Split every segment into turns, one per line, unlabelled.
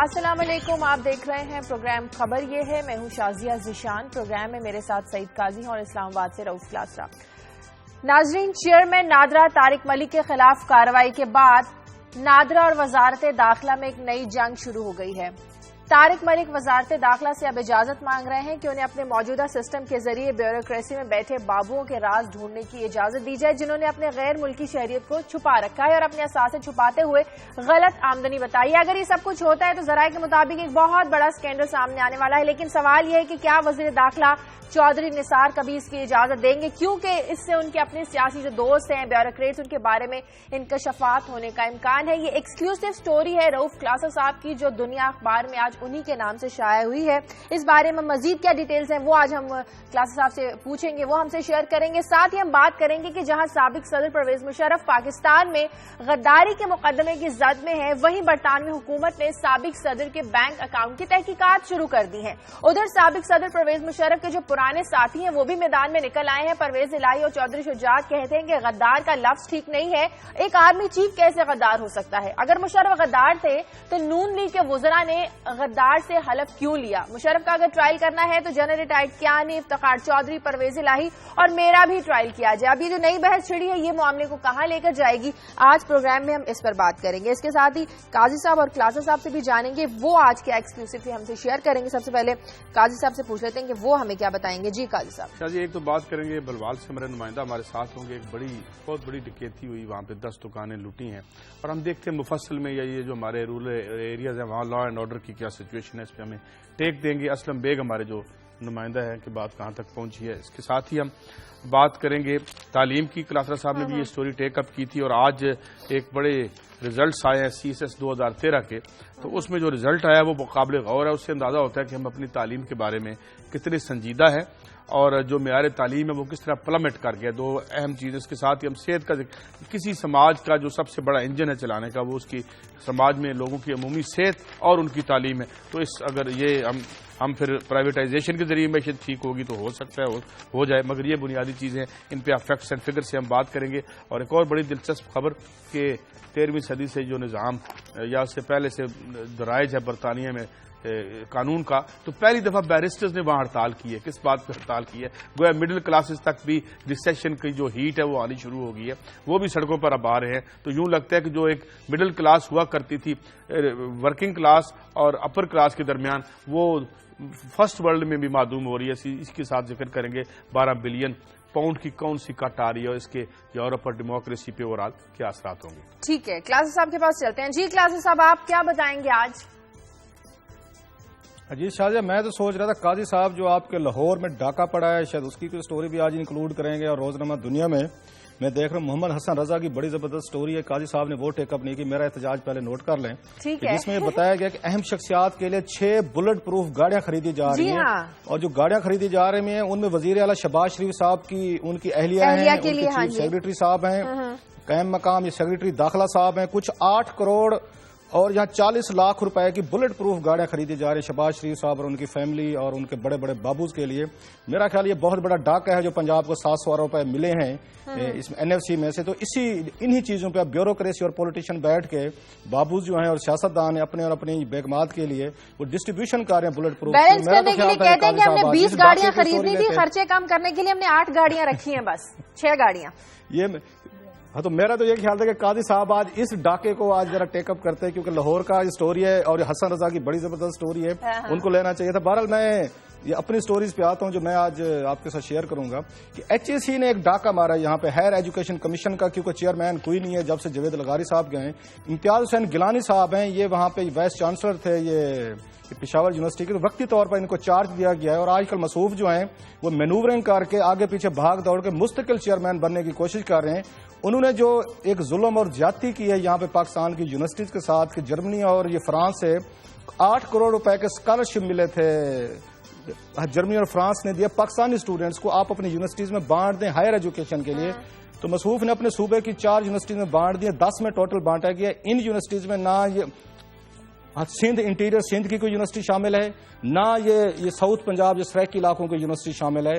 السلام علیکم، آپ دیکھ رہے ہیں پروگرام خبر یہ ہے۔ میں ہوں شازیہ ذیشان۔ پروگرام میں میرے ساتھ سعید قاضی ہیں اور اسلام آباد سے رؤف کلاسرا۔ ناظرین، چیئرمین نادرا طارق ملک کے خلاف کارروائی کے بعد نادرا اور وزارت داخلہ میں ایک نئی جنگ شروع ہو گئی ہے۔ طارق ملک وزارت داخلہ سے اب اجازت مانگ رہے ہیں کہ انہیں اپنے موجودہ سسٹم کے ذریعے بیوروکریسی میں بیٹھے بابوؤں کے راز ڈھونڈنے کی اجازت دی جائے، جنہوں نے اپنے غیر ملکی شہریت کو چھپا رکھا ہے اور اپنے اثاثے چھپاتے ہوئے غلط آمدنی بتائی ہے۔ اگر یہ سب کچھ ہوتا ہے تو ذرائع کے مطابق ایک بہت بڑا اسکینڈل سامنے آنے والا ہے، لیکن سوال یہ ہے کہ کیا وزیر داخلہ چودھری نثار کبھی اس کی اجازت دیں گے، کیونکہ اس سے ان کے اپنے سیاسی جو دوست ہیں بیوروکریٹس، ان کے بارے میں انکشافات ہونے کا امکان ہے۔ یہ ایکسکلوسیو سٹوری ہے رؤف کلاسرا صاحب کی، جو دنیا اخبار میں آج انہی کے نام سے شائع ہوئی ہے۔ اس بارے میں مزید کیا ڈیٹیلز ہیں وہ آج ہم کلاسرا صاحب سے پوچھیں گے، وہ ہم سے شیئر کریں گے۔ ساتھ ہی ہم بات کریں گے کہ جہاں سابق صدر پرویز مشرف پاکستان میں غداری کے مقدمے کی زد میں ہیں، وہیں برطانوی حکومت نے سابق صدر کے بینک اکاؤنٹ کی تحقیقات شروع کر دی ہیں۔ ادھر سابق صدر پرویز مشرف کے جو پرانے ساتھی ہیں وہ بھی میدان میں نکل آئے ہیں۔ پرویز الہی اور چودھری شجاعت کہتے ہیں کہ غدار کا لفظ ٹھیک نہیں ہے، ایک آرمی چیف کیسے غدار ہو سکتا ہے؟ اگر مشرف غدار تھے تو نون لیگ کے وزراء نے غدار سے حلف کیوں لیا؟ مشرف کا اگر ٹرائل کرنا ہے تو جنرل ریٹائرڈ کیانی، افتخار چودھری، پرویز الہی اور میرا بھی ٹرائل کیا جائے۔ اب یہ جو نئی بحث چھڑی ہے یہ معاملے کو کہاں لے کر جائے گی، آج پروگرام میں ہم اس پر بات کریں گے۔ اس کے ساتھ ہی قاضی صاحب اور کلاسرا صاحب سے بھی جانیں گے وہ آج کیا ایکسکلوسیولی ہم سے شیئر کریں گے۔ سب سے پہلے قاضی صاحب سے پوچھ لیتے ہیں کہ وہ ہمیں کیا بتائیں گے۔ جی قاضی صاحب۔
جی، ایک تو بات کریں گے بلوال سے ہمارے نمائندہ ہمارے ساتھ ہوں گے۔ ایک بہت بڑی ڈکیتی ہوئی، وہاں پہ 10 دکانیں لوٹی ہیں، اور ہم دیکھتے ہیں مفصل میں یہ جو ہمارے رورل ایریاز ہیں وہاں لا اینڈ آرڈر کی کیا سچویشن ہے، اس پہ ہمیں ٹیک دیں گے اسلم بیگ ہمارے جو نمائندہ ہیں کہ بات کہاں تک پہنچی ہے۔ اس کے ساتھ ہی ہم بات کریں گے تعلیم کی۔ کلاسرا صاحب نے بھی یہ سٹوری ٹیک اپ کی تھی، اور آج ایک بڑے ریزلٹس آئے ہیں CSS 2013 کے، تو اس میں جو ریزلٹ آیا وہ قابل غور ہے۔ اس سے اندازہ ہوتا ہے کہ ہم اپنی تعلیم کے بارے میں کتنے سنجیدہ ہیں اور جو معیار تعلیم ہے وہ کس طرح پلمٹ کر گیا۔ دو اہم چیزیں اس کے ساتھ ہی ہم صحت کا کسی سماج کا جو سب سے بڑا انجن ہے چلانے کا، وہ اس کی سماج میں لوگوں کی عمومی صحت اور ان کی تعلیم ہے۔ تو اگر یہ ہم پھر پرائیویٹائزیشن کے ذریعے معیشت ٹھیک ہوگی تو ہو سکتا ہے ہو جائے، مگر یہ بنیادی چیزیں ان پہ فیکٹس اینڈ فگر سے ہم بات کریں گے۔ اور ایک اور بڑی دلچسپ خبر کہ 13ویں صدی سے جو نظام یا اس سے پہلے سے رائج ہے برطانیہ میں قانون کا، تو پہلی دفعہ بیرسٹرز نے وہاں ہڑتال کی ہے۔ کس بات پہ ہڑتال کی ہے؟ گویا مڈل کلاسز تک بھی ریسیشن کی جو ہیٹ ہے وہ آنی شروع ہو گئی ہے، وہ بھی سڑکوں پر اب آ رہے ہیں۔ تو یوں لگتا ہے کہ جو ایک مڈل کلاس ہوا کرتی تھی ورکنگ کلاس اور اپر کلاس کے درمیان، وہ فرسٹ ورلڈ میں بھی معدوم ہو رہی ہے۔ اس کے ساتھ ذکر کریں گے 12 بلین پاؤنڈ کی کون سی کٹ آ رہی ہے اور اس کے یورپ اور ڈیموکریسی پہ اوورآل کیا اثرات ہوں گے۔
ٹھیک ہے، کلاسرا صاحب کے پاس چلتے ہیں۔ جی کلاسرا صاحب، آپ کیا بتائیں گے آج؟
جی شازیہ، میں تو سوچ رہا تھا قاضی صاحب جو آپ کے لاہور میں ڈاکہ پڑا ہے شاید اس کی کوئی سٹوری بھی آج انکلوڈ کریں گے، اور روزنامہ دنیا میں دیکھ رہا ہوں محمد حسن رضا کی بڑی زبردست سٹوری ہے، قاضی صاحب نے وہ ٹیک اپ نہیں کی، میرا احتجاج پہلے نوٹ کر لیں، جس میں بتایا گیا کہ اہم شخصیات کے لیے 6 بلٹ پروف گاڑیاں خریدی جا رہی ہیں، اور جو گاڑیاں خریدی جا رہی ہیں ان میں وزیر اعلیٰ شہباز شریف صاحب کی ان کی اہلیہ ہیں، ان کے چیف سیکرٹری صاحب ہیں، قائم مقام یہ سیکرٹری داخلہ صاحب ہیں، کچھ 8 کروڑ اور یہاں 40 لاکھ روپے کی بلٹ پروف گاڑیاں خریدی جا رہی ہیں شہباز شریف صاحب اور ان کی فیملی اور ان کے بڑے بڑے بابوز کے لیے۔ میرا خیال یہ بہت بڑا ڈاکہ ہے جو پنجاب کو 700 روپے ملے ہیں اس میں NFC میں سے۔ تو انہی چیزوں پہ بیوروکریسی اور پولیٹیشین بیٹھ کے بابوز جو ہیں اور سیاستدان اپنے اور اپنی بیگمات کے لیے وہ ڈسٹریبیوشن کر رہے ہیں بلٹ پروف۔
بیلنس کرنے کے لیے کہتے ہیں کہ ہم نے 20 گاڑیاں خریدنی تھی، خرچے کم کرنے کے لیے ہم نے 8 گاڑیاں رکھی ہیں، بس 6 گاڑیاں۔
ہاں تو میرا تو یہ خیال تھا کہ قاضی صاحب آج اس ڈاکے کو آج ذرا ٹیک اپ کرتے ہیں، کیونکہ لاہور کا سٹوری ہے اور حسن رضا کی بڑی زبردست سٹوری ہے، ان کو لینا چاہیے تھا۔ بہرحال میں یہ اپنی سٹوریز پہ آتا ہوں جو میں آج آپ کے ساتھ شیئر کروں گا کہ HEC نے ایک ڈاکہ مارا یہاں پہ ہائر ایجوکیشن کمیشن کا، کیونکہ چیئرمین کوئی نہیں ہے جب سے جاوید لغاری صاحب گئے ہیں۔ امتیاز حسین گیلانی صاحب ہیں، یہ وہاں پہ وائس چانسلر تھے یہ پشاور یونیورسٹی کے، تو وقتی طور پر ان کو چارج دیا گیا ہے، اور آج کل مصروف جو ہیں وہ مینوورنگ کر کے آگے پیچھے بھاگ دوڑ کے مستقل چیئرمین بننے کی کوشش کر رہے ہیں۔ انہوں نے جو ایک ظلم اور زیادتی کی ہے یہاں پہ پاکستان کی یونیورسٹیز کے ساتھ کہ جرمنی اور یہ فرانس سے 8 کروڑ روپے کے اسکالرشپ ملے تھے، جرمنی اور فرانس نے دیا پاکستانی اسٹوڈنٹس کو، آپ اپنی یونیورسٹیز میں بانٹ دیں ہائر ایجوکیشن کے لیے۔ تو مصروف نے اپنے صوبے کی 4 یونیورسٹیز میں بانٹ دیا، 10 میں ٹوٹل بانٹا گیا۔ ان یونیورسٹیز میں نہ یہ سندھ انٹیریئر سندھ کی کوئی یونیورسٹی شامل ہے، نہ یہ ساؤتھ پنجاب جو سریکی علاقوں کی یونیورسٹی شامل ہے۔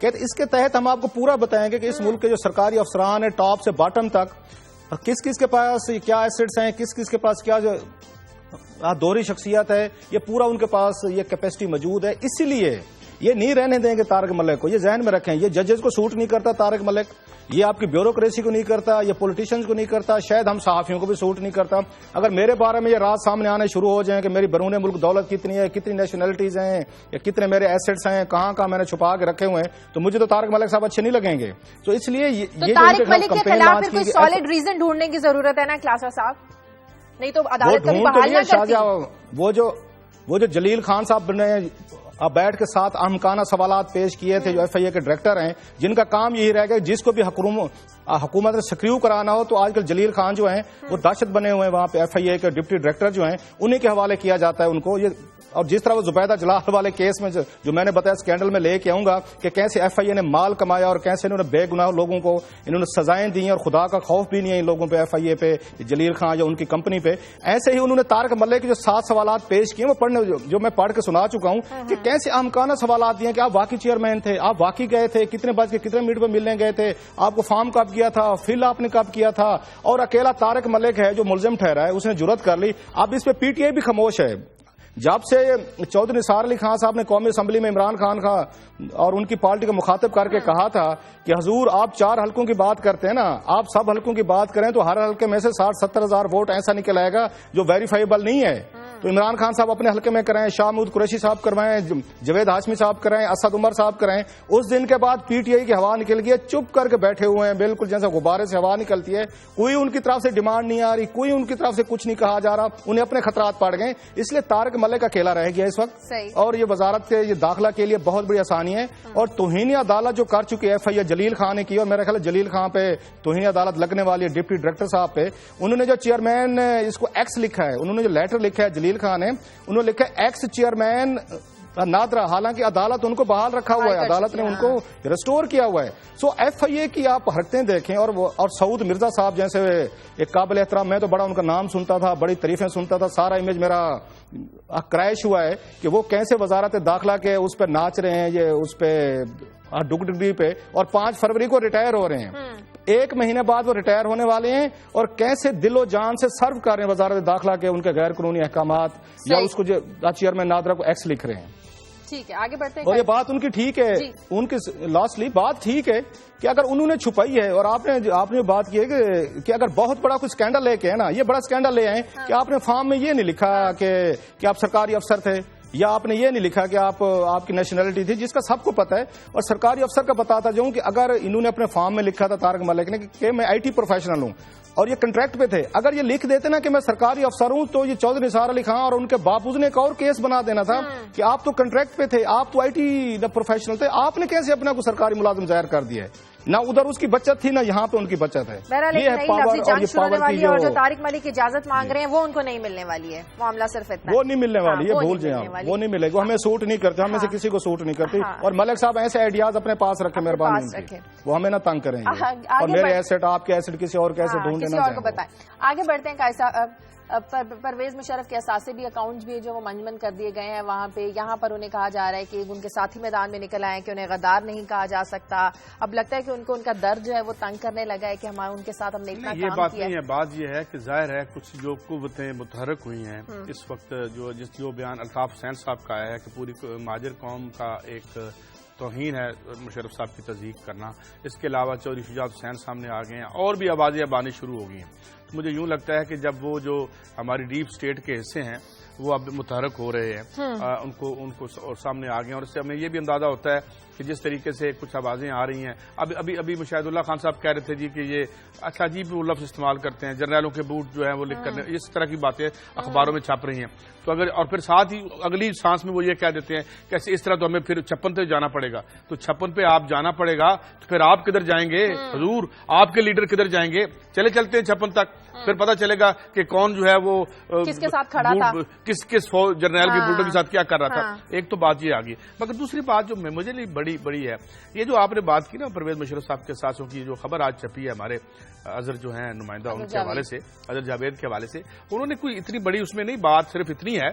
کہ اس کے تحت ہم آپ کو پورا بتائیں گے کہ اس ملک کے جو سرکاری افسران ہیں ٹاپ سے باٹم تک کس کس کے پاس کیا ایسٹس ہیں، کس کس کے پاس کیا جو دوہری شخصیت ہے، یہ پورا ان کے پاس یہ کیپیسٹی موجود ہے. اسی لیے یہ نہیں رہنے دیں گے طارق ملک کو. یہ ذہن میں رکھیں، یہ ججز کو سوٹ نہیں کرتا طارق ملک، یہ آپ کی بیوروکریسی کو نہیں کرتا، یہ پولیٹیشنز کو نہیں کرتا، شاید ہم صحافیوں کو بھی سوٹ نہیں کرتا. اگر میرے بارے میں یہ راز سامنے آنے شروع ہو جائیں کہ میری بیرون ملک دولت کتنی ہے، کتنی نیشنلٹیز ہیں، یا کتنے میرے ایسٹس ہیں، کہاں کہاں میں نے چھپا کے رکھے ہوئے ہیں، تو مجھے تو طارق ملک صاحب اچھے نہیں لگیں گے. تو اس لیے یہ
طارق ملک کے خلاف کوئی سالڈ ریزن ڈھونڈنے کی ضرورت ہے نا کلاسا صاحب، نہیں تو عدالت کبھی بحال نہ کرتی.
وہ جو جلیل خان صاحب نے اب بیٹھ کے ساتھ احمقانہ سوالات پیش کیے تھے، جو ایف آئی اے کے ڈائریکٹر ہیں، جن کا کام یہی رہ گیا جس کو بھی حکومت نے سکریو کرانا ہو تو آج کل جلیل خان جو ہیں وہ دہشت بنے ہوئے ہیں وہاں پہ. ایف آئی اے کے ڈپٹی ڈائریکٹر جو ہیں انہیں کے حوالے کیا جاتا ہے ان کو. اور جس طرح وہ زبیدہ جلال والے کیس میں جو میں نے بتایا اسکینڈل میں لے کے آؤں گا کہ کیسے ایف آئی اے نے مال کمایا اور کیسے انہوں نے بے گناہ لوگوں کو انہوں نے سزائیں دی ہیں اور خدا کا خوف بھی نہیں ہے ان لوگوں پہ، ایف آئی اے پہ، جلیل خان یا ان کی کمپنی پہ. ایسے ہی انہوں نے طارق ملک کے جو 7 سوالات پیش کیے وہ جو میں پڑھ کے سنا چکا ہوں کہ کیسے احمقانہ سوالات دیے کہ آپ واقعی چیئرمین تھے، آپ واقعی گئے تھے، کتنے بج کے کتنے منٹ پہ ملنے گئے تھے، آپ کو فارم کب کیا تھا، فل آپ نے کب کیا تھا. اور اکیلا طارق ملک ہے جو ملزم ٹھہرا ہے، اس نے جرات کر لی. اب اس پہ پی ٹی آئی بھی خاموش ہے. جب سے چودھری نثار علی خان صاحب نے قومی اسمبلی میں عمران خان کا اور ان کی پارٹی کو مخاطب کر کے کہا تھا کہ حضور آپ 4 حلقوں کی بات کرتے ہیں نا، آپ سب حلقوں کی بات کریں تو ہر حلقے میں سے 60-70 ہزار ووٹ ایسا نکل آئے گا جو ویریفائیبل نہیں ہے. تو عمران خان صاحب اپنے حلقے میں کرائیں، شاہ محمود قریشی صاحب کروائیں، جوید ہاشمی صاحب کرائیں، اسد عمر صاحب کرائیں. اس دن کے بعد پی ٹی آئی کی ہوا نکل گئی ہے، چپ کر کے بیٹھے ہوئے ہیں بالکل جیسے غبارے سے ہوا نکلتی ہے. کوئی ان کی طرف سے ڈیمانڈ نہیں آ رہی، کوئی ان کی طرف سے کچھ نہیں کہا جا رہا، انہیں اپنے خطرات پڑ گئے. اس لیے طارق ملک اکیلا رہ گیا اس وقت. اور یہ وزارت کے یہ داخلہ کے لیے بہت بڑی آسانی ہے. اور توہین عدالت جو کر چکی ایف آئی اے جلیل خان نے کی، اور میرا خیال ہے جلیل خان پہ توہین عدالت لگنے والی ہے ڈپٹی ڈائریکٹر صاحب پہ. انہوں نے جو چیئرمین اس کو ایکس لکھا ہے، انہوں نے جو لیٹر لکھا ہے جلیل خان نے، انہوں نے لکھا ہے ایکس چیئرمین نادرا، حالانکہ عدالت ان کو بحال رکھا ہوا ہے، عدالت نے ان کو ریسٹور کیا ہوا ہے. سو ایف آئی اے کی آپ حرکتیں دیکھیں. اور سعود مرزا صاحب جیسے ایک قابل احترام، میں تو بڑا ان کا نام سنتا تھا، بڑی تعریفیں سنتا تھا، سارا امیج میرا کریش ہوا ہے کہ وہ کیسے وزارت داخلہ کے اس پہ ناچ رہے ہیں، یہ اس پہ ڈگڈگی پہ، اور 5 فروری کو ریٹائر ہو رہے ہیں. 1 مہینے بعد وہ ریٹائر ہونے والے ہیں، اور کیسے دل و جان سے سرو کر رہے ہیں وزارت داخلہ کے ان کے غیر قانونی احکامات، یا اس کو جو چیئرمین نادرا کو ایکس لکھ رہے ہیں.
ٹھیک ہے، آگے بڑھتے ہیں.
اور یہ بات ان کی ٹھیک ہے، ان کی لاسٹلی بات ٹھیک ہے کہ اگر انہوں نے چھپائی ہے، اور آپ نے بات کی ہے کہ اگر بہت بڑا کوئی سکینڈل لے کے ہے نا، یہ بڑا سکینڈل لے آئے کہ آپ نے فارم میں یہ نہیں لکھا کہ آپ سرکاری افسر تھے، یا آپ نے یہ نہیں لکھا کہ آپ کی نیشنلٹی تھی، جس کا سب کو پتا ہے اور سرکاری افسر کا پتا تھا. جو کہ اگر انہوں نے اپنے فارم میں لکھا تھا طارق ملک نے کہ میں آئی ٹی پروفیشنل ہوں اور یہ کنٹریکٹ پہ تھے، اگر یہ لکھ دیتے نا کہ میں سرکاری افسر ہوں، تو یہ چودھری نثار علی خان اور ان کے باپوز نے ایک اور کیس بنا دینا تھا کہ آپ تو کنٹریکٹ پہ تھے، آپ تو آئی ٹی پروفیشنل تھے، آپ نے کیسے اپنا کو سرکاری ملازم ظاہر کر دیا ہے. نہ ادھر اس کی بچت تھی، نہ یہاں پہ ان کی بچت ہے. یہ ہے پاور، اور یہ پاور کی
جو طارق ملک کی اجازت مانگ رہے ہیں وہ ان کو نہیں ملنے والی ہے. معاملہ صرف اتنا، وہ
نہیں ملنے والی ہے، بھول جائیں آپ، وہ نہیں ملے گی، ہمیں سوٹ نہیں کرتے، ہمیں سے کسی کو سوٹ نہیں کرتی. اور ملک صاحب ایسے آئیڈیاز اپنے پاس رکھیں مہربانی، وہ ہمیں نہ تنگ کریں گے. اور میرے ایسٹ، آپ کے ایسٹ کسی اور کیسے ڈھونڈ لینا چاہیں.
آگے بڑھتے ہیں. پرویز مشرف کے اثاثے بھی، اکاؤنٹس بھی جو وہ منجمد کر دیے گئے ہیں وہاں پہ. یہاں پر انہیں کہا جا رہا ہے کہ ان کے ساتھی میدان میں نکل آئے کہ انہیں غدار نہیں کہا جا سکتا. اب لگتا ہے کہ ان کو ان کا درد جو ہے وہ تنگ کرنے لگا ہے کہ ہمارے ان کے ساتھ ہم نے اتنا کام کیا.
یہ بات نہیں ہے، بات یہ ہے کہ ظاہر ہے کچھ جو قوتیں متحرک ہوئی ہیں اس وقت، جو بیان الطاف حسین صاحب کا آیا ہے کہ پوری مہاجر قوم کا ایک توہین ہے مشرف صاحب کی تصدیق کرنا. اس کے علاوہ چودھری شجاعت حسین سامنے آ گئے ہیں، اور بھی آوازیں اب آنی شروع ہو گئی ہیں. مجھے یوں لگتا ہے کہ جب وہ جو ہماری ڈیپ اسٹیٹ کے حصے ہیں وہ اب متحرک ہو رہے ہیں، ان کو سامنے آ گئے. اور اس سے ہمیں یہ بھی اندازہ ہوتا ہے کہ جس طریقے سے کچھ آوازیں آ رہی ہیں. ابھی مشاہد اللہ خان صاحب کہہ رہے تھے جی کہ یہ اچھا عجیب وہ لفظ استعمال کرتے ہیں، جرنیلوں کے بوٹ جو ہیں وہ لکھ کر، اس طرح کی باتیں اخباروں میں چھپ رہی ہیں. تو اگر اور پھر ساتھ ہی اگلی سانس میں وہ یہ کہہ دیتے ہیں کہ اس طرح تو ہمیں پھر 56 پہ جانا پڑے گا. تو 56 پہ آپ جانا پڑے گا تو پھر آپ کدھر جائیں گے حضور؟ آپ کے لیڈر کدھر جائیں گے؟ چلتے ہیں 56 تک، پھر پتہ چلے گا کہ کون جو ہے وہ
کس کے ساتھ کھڑا تھا،
کس جرنیل کے بوٹوں کے ساتھ کیا کر رہا تھا. ایک تو بات یہ آ گئی. مگر دوسری بات جو مجھے لیے بڑی ہے، یہ جو آپ نے بات کی نا پرویز مشرف صاحب کے ساتھوں کی جو خبر آج چھپی ہے ہمارے اظہر جو ہیں نمائندہ ان کے حوالے سے، اظہر جاوید کے حوالے سے، انہوں نے کوئی اتنی بڑی اس میں نہیں، بات صرف اتنی ہے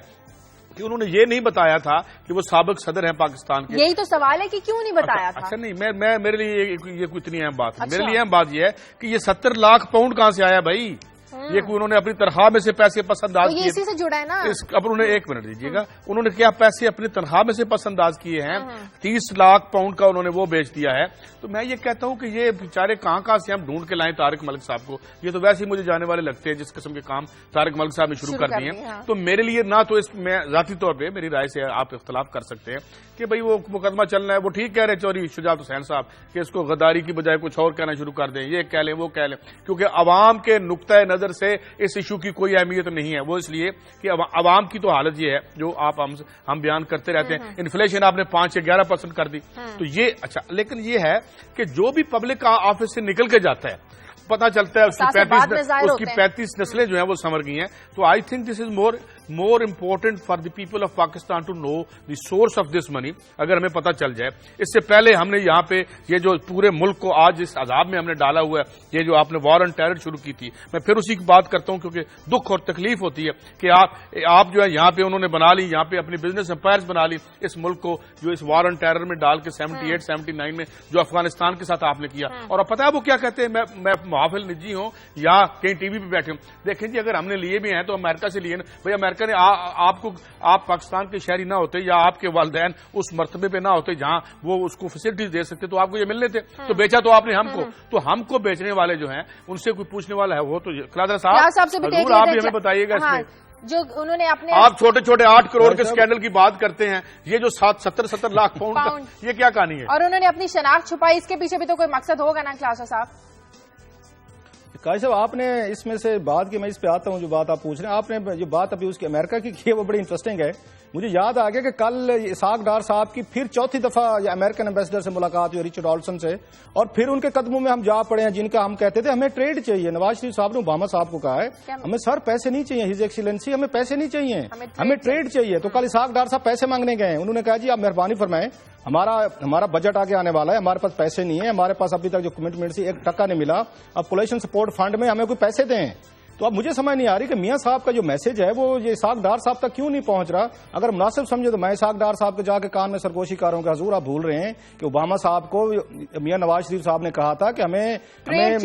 کہ انہوں نے یہ نہیں بتایا تھا کہ وہ سابق صدر ہیں پاکستان کے.
یہی تو سوال ہے کہ کیوں نہیں بتایا تھا.
اچھا نہیں، میں میرے لیے یہ کوئی اتنی اہم بات ہے. میرے لیے اہم بات یہ ہے کہ یہ 70 لاکھ پاؤنڈ کہاں سے آیا بھائی؟ یہ کوئی انہوں نے اپنی تنخواہ میں سے پیسے پس انداز کیے،
اسی سے جڑا ہے نا.
اب انہوں نے 1 منٹ دیجیے گا، انہوں نے کیا پیسے اپنی تنخواہ میں سے پس انداز کیے ہیں؟ 30 لاکھ پاؤنڈ کا انہوں نے وہ بیچ دیا ہے. تو میں یہ کہتا ہوں کہ یہ بیچارے کہاں سے ہم ڈھونڈ کے لائیں طارق ملک صاحب کو. یہ تو ویسے ہی مجھے جانے والے لگتے ہیں جس قسم کے کام طارق ملک صاحب نے شروع کر دیے ہیں. تو میرے لیے نہ تو اس میں ذاتی طور پہ میری رائے سے آپ اختلاف کر سکتے ہیں کہ بھئی وہ مقدمہ چلنا ہے، وہ ٹھیک کہہ رہے چوری شجاعت حسین صاحب کہ اس کو غداری کی بجائے کچھ اور کہنا شروع کر دیں، یہ کہہ لیں وہ کہہ لیں، کیونکہ عوام کے نقطۂ نظر سے اس ایشو کی کوئی اہمیت نہیں ہے. وہ اس لیے کہ عوام کی تو حالت یہ ہے جو آپ ہم بیان کرتے رہتے ہیں. انفلیشن آپ نے 5 سے 11% کر دی. تو یہ اچھا، لیکن یہ ہے کہ جو بھی پبلک آفس سے نکل کے جاتا ہے پتا چلتا ہے اس کی 35 نسلیں جو ہیں وہ سنور گئی ہیں. تو I think this is more important for the people of Pakistan to know the source of this money. اگر ہمیں پتہ چل جائے. اس سے پہلے ہم نے یہاں پہ یہ جو پورے ملک کو آج اس عذاب میں ہم نے ڈالا ہوا ہے، یہ جو آپ نے وار آن ٹیرر شروع کی تھی، میں پھر اسی کی بات کرتا ہوں کیونکہ دکھ اور تکلیف ہوتی ہے کہ آپ جو ہے یہاں پہ انہوں نے بنا لی، یہاں پہ اپنی بزنس امپائرز بنا لی اس ملک کو، جو اس وار آن ٹیرر میں ڈال کے 78 79 میں جو افغانستان کے ساتھ آپ نے کیا. اور اب پتہ ہے وہ کیا کہتے ہیں، میں محافل نجی ہوں یا کہیں ٹی وی پہ بیٹھے ہوں، دیکھیں جی اگر ہم نے لیے بھی ہیں تو امریکہ سے لیے نا بھائی. امریکہ نے آپ پاکستان کے شہری نہ ہوتے یا آپ کے والدین اس مرتبے پہ نہ ہوتے جہاں وہ اس کو فیسلٹیز دے سکتے تو آپ کو یہ ملنے تھے. تو بیچا تو آپ نے ہم کو. تو ہم کو بیچنے والے جو ہیں ان سے کوئی پوچھنے والا ہے وہ تو قلادر صاحب ضرور آپ بھی ہمیں بتائیے گا اس میں
جو انہوں نے اپنے
آپ چھوٹے 8 کروڑ کے اسکینڈل کی بات کرتے ہیں، یہ جو 70 لاکھ پاؤنڈ یہ کیا کہانی ہے؟ اور
انہوں نے اپنی شناخت چھپائی، اس کے پیچھے بھی تو کوئی مقصد ہوگا نا کلاسا صاحب.
قاضی صاحب آپ نے اس میں سے بات کی، میں اس پہ آتا ہوں جو بات آپ پوچھ رہے ہیں. آپ نے جو بات ابھی اس کی امریکہ کی ہے وہ بڑی انٹرسٹنگ ہے. مجھے یاد آ گیا کہ کل اسحاق ڈار صاحب کی پھر 4تھی دفعہ امریکن ایمبیسڈر سے ملاقات ہوئی، رچرڈ آلسن سے، اور پھر ان کے قدموں میں ہم جا پڑے ہیں جن کا ہم کہتے تھے ہمیں ٹریڈ چاہیے. نواز شریف صاحب نے اوباما صاحب کو کہا ہے ہمیں سر پیسے نہیں چاہیے، ہز ایکسیلنسی ہمیں پیسے نہیں چاہیے، ہمیں ٹریڈ چاہیے. تو کل اسحاق ڈار صاحب پیسے مانگنے گئے ہیں. انہوں نے کہا جی آپ مہربانی فرمائیں، ہمارا بجٹ آگے آنے والا ہے، ہمارے پاس پیسے نہیں ہے، ہمارے پاس ابھی تک جو کمٹمنٹ تھی 1 ٹکا نہیں ملا، اب پولیشن سپورٹ فنڈ میں ہمیں کوئی پیسے دیں. تو اب مجھے سمجھ نہیں آ رہی کہ میاں صاحب کا جو میسج ہے وہ یہ اسحاق ڈار صاحب تک کیوں نہیں پہنچ رہا. اگر مناسب سمجھے تو میں اسحاق ڈار صاحب کے جا کے کان میں سرگوشی کر رہا ہوں کہ حضور آپ بھول رہے ہیں کہ اوباما صاحب کو میاں نواز شریف صاحب نے کہا تھا کہ ہمیں ٹریڈ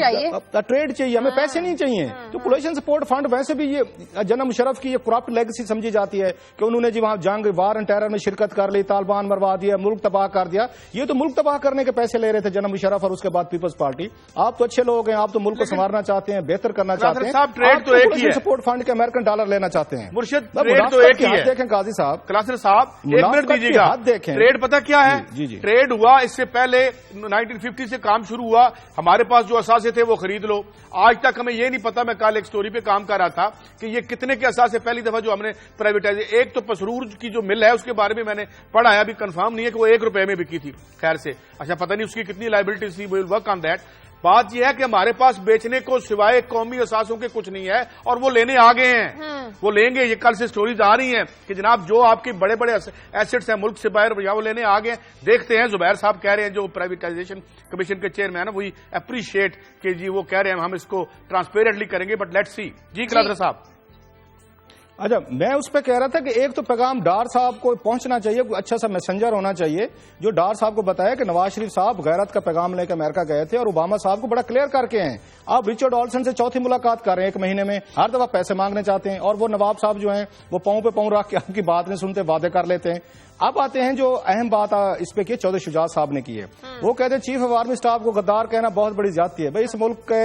چاہیے، ہمیں پیسے نہیں چاہیے. تو پولیشن سپورٹ فنڈ ویسے بھی یہ جناب مشرف کی یہ کرپٹ لیگسی سمجھی جاتی ہے کہ انہوں نے جی وہاں جنگ وار اینڈ ٹیرر میں شرکت کر لی، طالبان مروا دیا، ملک تباہ کر دیا. یہ تو ملک تباہ کرنے کے پیسے لے رہے تھے جناب مشرف اور اس کے بعد پیپلز پارٹی. آپ تو اچھے لوگ ہیں، آپ تو ملک کو سنوارنا چاہتے ہیں، بہتر کرنا چاہتے ہیں، سپورٹ فنڈ کے امریکن ڈالر لینا چاہتے ہیں.
مرشد ٹریڈ تو ایک ہی ہے.
دیکھیں قاضی صاحب،
کلاسر صاحب 1 منٹ دیجیے گا. ٹریڈ پتہ کیا ہے؟ جی ٹریڈ ہوا اس سے پہلے 1950 سے کام شروع ہوا. ہمارے پاس جو اثاثے تھے وہ خرید لو. آج تک ہمیں یہ نہیں پتا. میں کل ایک سٹوری پہ کام کر رہا تھا کہ یہ کتنے کے اثاثے پہلی دفعہ جو ہم نے پرائیویٹائز، ایک تو پسرور کی جو مل ہے اس کے بارے میں میں نے پڑھا ہے، ابھی کنفرم نہیں ہے کہ وہ 1 روپے میں بکی تھی. خیر سے اچھا پتہ نہیں اس کی کتنی لائبلٹیز تھی، وی ول ورک آن دیٹ. بات یہ ہے کہ ہمارے پاس بیچنے کو سوائے قومی اثاثوں کے کچھ نہیں ہے اور وہ لینے آ گئے ہیں. وہ لیں گے. یہ کل سے سٹوریز آ رہی ہیں کہ جناب جو آپ کے بڑے ایسٹس ہیں ملک سے باہر یا وہ لینے آ گئے. دیکھتے ہیں زبیر صاحب کہہ رہے ہیں جو پرائیویٹائزیشن کمیشن کے چیئرمین ہیں، وہی اپریشیٹ کہ جی وہ کہہ رہے ہیں ہم اس کو ٹرانسپیرنٹلی کریں گے، بٹ لیٹس سی. جی کلادر صاحب.
اچھا میں اس پہ کہہ رہا تھا کہ ایک تو پیغام ڈار صاحب کو پہنچنا چاہیے، کوئی اچھا سا میسنجر ہونا چاہیے جو ڈار صاحب کو بتایا کہ نواز شریف صاحب غیرت کا پیغام لے کے امریکہ گئے تھے اور اوباما صاحب کو بڑا کلیئر کر کے ہیں. آپ رچرڈ آلسن سے 4تھی ملاقات کر رہے ہیں 1 مہینے میں، ہر دفعہ پیسے مانگنے چاہتے ہیں، اور وہ نواب صاحب جو ہیں وہ پاؤں پہ پاؤں رکھ کے آپ کی بات نہیں سنتے، وعدے کر لیتے ہیں. اب آتے ہیں جو اہم بات اس پہ کی چودھری شجاعت صاحب نے کی ہے. وہ کہتے ہیں چیف آف آرمی اسٹاف کو غدار کہنا بہت بڑی زیادتی ہے. بھائی اس ملک کے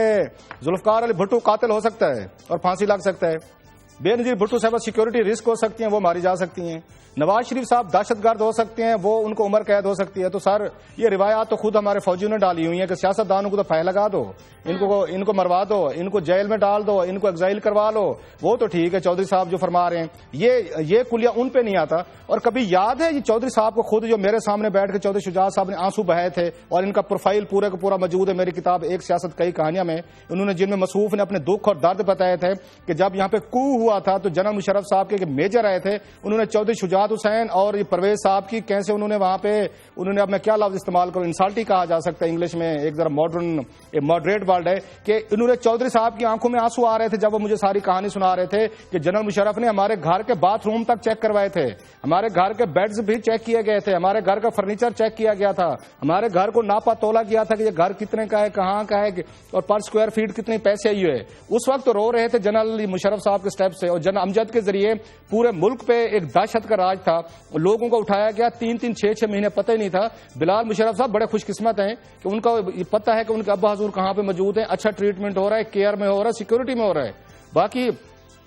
ذوالفقار علی بھٹو قاتل ہو سکتا ہے اور پھانسی لگ سکتا ہے، بے نظیر بھٹو صاحب سیکورٹی رسک ہو سکتی ہیں، وہ ماری جا سکتی ہیں، نواز شریف صاحب دہشت گرد ہو سکتے ہیں، وہ ان کو عمر قید ہو سکتی ہے. تو سر یہ روایات تو خود ہمارے فوجیوں نے ڈالی ہوئی ہیں کہ سیاستدانوں کو تو پھائے لگا دو، ان کو مروا دو، ان کو جیل میں ڈال دو، ان کو ایگزائل کروا لو. وہ تو ٹھیک ہے چودھری صاحب جو فرما رہے ہیں یہ کلیہ ان پہ نہیں آتا. اور کبھی یاد ہے یہ چودھری صاحب کو خود جو میرے سامنے بیٹھ کے چودھری شجاعت صاحب نے آنسو بہائے تھے اور ان کا پروفائل پورے کا پورا موجود ہے میری کتاب ایک سیاست کئی کہانیاں میں. انہوں نے جن میں مصروف نے اپنے دکھ اور درد بتائے تھے کہ جب یہاں پہ کو ہوا تھا تو جنرل مشرف صاحب کے میجر آئے تھے, انہوں نے چودھری شجاعت حسین اور یہ پرویز صاحب کی کیسے انہوں نے وہاں پہ انہوں نے, اب میں کیا لفظ استعمال کروں, انسالٹی کہا جا سکتا ہے انگلش میں, ایک ذرا ماڈرن ماڈریٹ ورڈ ہے, کہ انہوں نے چودھری صاحب کی آنکھوں میں آنسو آ رہے تھے جب وہ مجھے ساری کہانی سنا رہے تھے کہ جنرل مشرف نے ہمارے گھر کے باتھ روم تک چیک کروائے تھے, ہمارے گھر کے بیڈز بھی چیک کیے گئے تھے, ہمارے گھر کا فرنیچر چیک کیا گیا تھا, ہمارے گھر کو ناپا تولا کیا تھا کہ یہ گھر کتنے کا ہے, کہاں کا ہے اور پر اسکوائر فیٹ کتنے پیسے آئی ہوئے. اس وقت تو رو رہے تھے جنرل مشرف صاحب کے سٹیپ سے, اور جنرل امجد کے ذریعے پورے ملک پہ ایک دہشت کا راج تھا, لوگوں کو اٹھایا گیا, 3 6 مہینے پتہ ہی نہیں تھا. بلال مشرف صاحب بڑے خوش قسمت ہیں کہ ان کا پتہ ہے کہ ان کے ابا حضور کہاں پہ موجود ہیں, اچھا ٹریٹمنٹ ہو رہا ہے, کیئر میں ہو رہا ہے, سیکورٹی میں ہو رہا ہے. باقی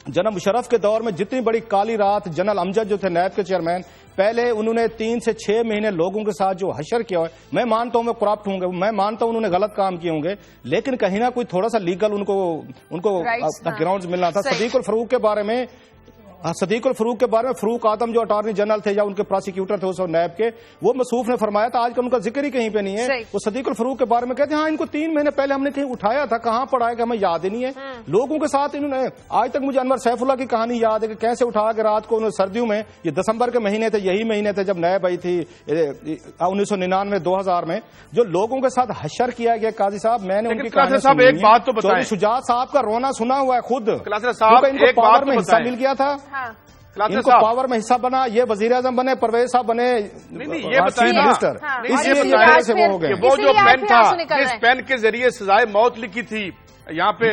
جنرل مشرف کے دور میں جتنی بڑی کالی رات, جنرل امجد جو تھے نیب کے چیئرمین, پہلے انہوں نے 3 سے 6 مہینے لوگوں کے ساتھ جو حشر کیا ہے, میں مانتا ہوں میں کرپٹ ہوں گے, میں مانتا ہوں انہوں نے غلط کام کیے ہوں گے, لیکن کہیں نہ کوئی تھوڑا سا لیگل ان کو گراؤنڈز ملنا تھا. صدیق الفاروق کے بارے میں فاروق آدم جو اٹارنی جنرل تھے یا ان کے پروسیکیوٹر تھے اس وقت نیب کے, وہ مصوف نے فرمایا تھا, آج کل ان کا ذکر ہی کہیں پہ نہیں ہے. وہ صدیق الفاروق کے بارے میں کہتے ہیں ہاں ان کو 3 مہینے پہلے ہم نے کہیں اٹھایا تھا, کہاں پڑھایا کہ ہمیں یاد ہی نہیں ہے. لوگوں کے ساتھ انہوں نے, آج تک مجھے انور سیف اللہ کی کہانی یاد ہے کہ کیسے اٹھا کے رات کو انہوں نے سردیوں میں, یہ دسمبر کے مہینے تھے, یہی مہینے تھے جب نیب آئی تھی 1999-2000 میں, جو لوگوں کے ساتھ حشر کیا گیا. قاضی صاحب میں نے ان کی کہانی
ایک بات تو بتائیں,
شجاعت صاحب کا رونا سنا ہوا ہے خود,
ایک
پاور میں حصہ مل گیا تھا, ان کو پاور میں حصہ بنا, یہ وزیر اعظم بنے, پرویز صاحب بنے چیف منسٹر, اس لیے سے وہ ہو گئے.
وہ جو پین تھا, اس پین کے ذریعے سزائے موت لکھی تھی یہاں پہ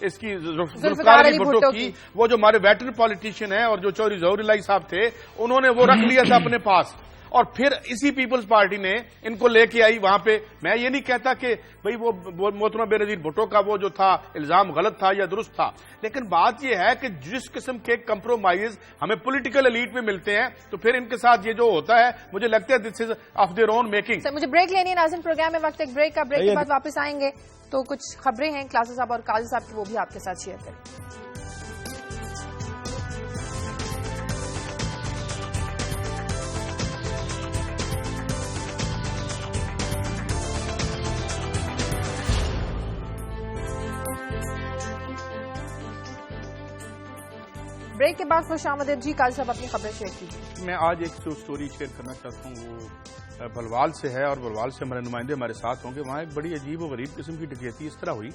اس کی ذوالفقار علی بھٹو کی, وہ جو ہمارے ویٹرن پالیٹیشین ہیں اور جو چودھری ظہور الہی صاحب تھے, انہوں نے وہ رکھ لیا تھا اپنے پاس, اور پھر اسی پیپلز پارٹی نے ان کو لے کے آئی وہاں پہ. میں یہ نہیں کہتا کہ بھئی وہ محترمہ بے نظیر بھٹو کا وہ جو تھا الزام غلط تھا یا درست تھا, لیکن بات یہ ہے کہ جس قسم کے کمپرومائز ہمیں پولیٹیکل ایلیٹ میں ملتے ہیں, تو پھر ان کے ساتھ یہ جو ہوتا ہے, مجھے لگتا ہے this is of their own making.
مجھے بریک لینی ہے ناظرین, پروگرام میں وقت ایک بریک کا, بریک کے بعد واپس آئیں گے تو کچھ خبریں ہیں کلاسز صاحب اور قاضی صاحب کی, وہ بھی آپ کے ساتھ شیئر کریں. بریک کے بعد خوش آمدید جی. قاضی صاحب اپنی خبریں شیئر کیجیے.
میں آج ایک جو سٹوری شیئر کرنا چاہتا ہوں وہ بلوال سے ہے, اور بلوال سے ہمارے نمائندے ہمارے ساتھ ہوں گے. وہاں ایک بڑی عجیب و غریب قسم کی ڈکیتی اس طرح ہوئی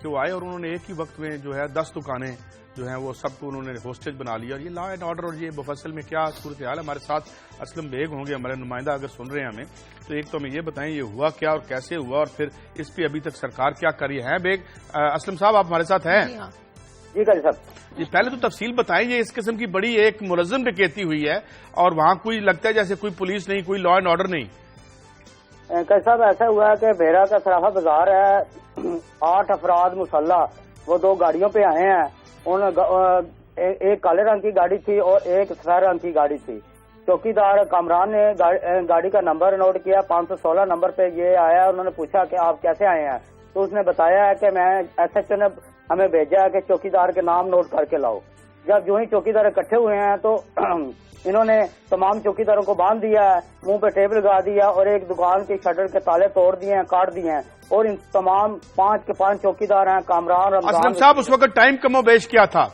کہ وہ آئے اور انہوں نے ایک ہی وقت میں جو ہے 10 دکانیں جو ہیں وہ سب کو انہوں نے ہوسٹیج بنا لیا. اور یہ لا اینڈ آرڈر اور یہ مفصل میں کیا صورتحال ہے, ہمارے ساتھ اسلم بیگ ہوں گے ہمارے نمائندہ, اگر سن رہے ہیں ہمیں تو ایک تو ہمیں یہ بتائیں یہ ہوا کیا اور کیسے ہوا, اور پھر اس پہ ابھی تک سرکار کیا کر رہی ہے. بیگ اسلم صاحب آپ ہمارے ساتھ ہیں؟
جی قاضی صاحب,
جی پہلے تو تفصیل بتائیں, یہ اس قسم کی بڑی ایک منظم ڈکیتی ہوئی ہے اور وہاں کوئی لگتا ہے جیسے کوئی پولیس نہیں, کوئی لا اینڈ آرڈر نہیں.
قاضی صاحب ایسا ہوا ہے کہ بیرا کا سرافہ بازار ہے, 8 افراد مسلح وہ 2 گاڑیوں پہ آئے ہیں. ایک کالے رنگ کی گاڑی تھی اور ایک سفید رنگ کی گاڑی تھی. چوکیدار کامران نے گاڑی کا نمبر نوٹ کیا, 516 نمبر پہ یہ آیا. انہوں نے پوچھا کہ آپ کیسے آئے ہیں, تو اس نے بتایا ہے کہ میں ایس ایچ او نے ہمیں بھیجا ہے کہ چوکیدار کے نام نوٹ کر کے لاؤ. جب جو ہی چوکیدار اکٹھے ہوئے ہیں تو انہوں نے تمام چوکیداروں کو باندھ دیا ہے, منہ پہ ٹیپ لگا دیا اور ایک دکان کے شٹر کے تالے توڑ دیے ہیں, کاٹ دیے ہیں. اور ان تمام 5 کے 5 چوکیدار ہیں. کامران
اسلم صاحب اس وقت ٹائم کم و بیش کیا تھا؟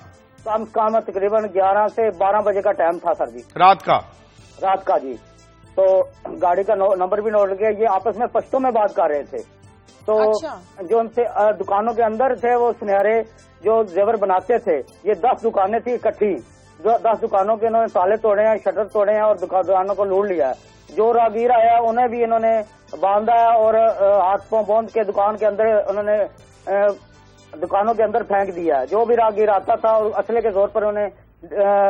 کام تقریباً 11 سے 12 بجے کا ٹائم تھا سر جی,
رات کا
جی. تو گاڑی کا نمبر بھی نوٹ کیا. یہ آپس میں پشتوں میں بات کر رہے تھے. تو جو ان سے دکانوں کے اندر تھے وہ سنہرے جو زیور بناتے تھے, یہ 10 دکانیں تھی اکٹھی. 10 دکانوں کے انہوں نے تالے توڑے ہیں, شٹر توڑے ہیں اور دکانوں کو لوٹ لیا ہے. جو راگیر آیا انہیں بھی انہوں نے باندھا ہے اور ہاتھ پاؤں باندھ کے دکان کے اندر انہوں نے دکانوں کے اندر پھینک دیا ہے. جو بھی راگیر آتا تھا اسلحے کے زور پر انہیں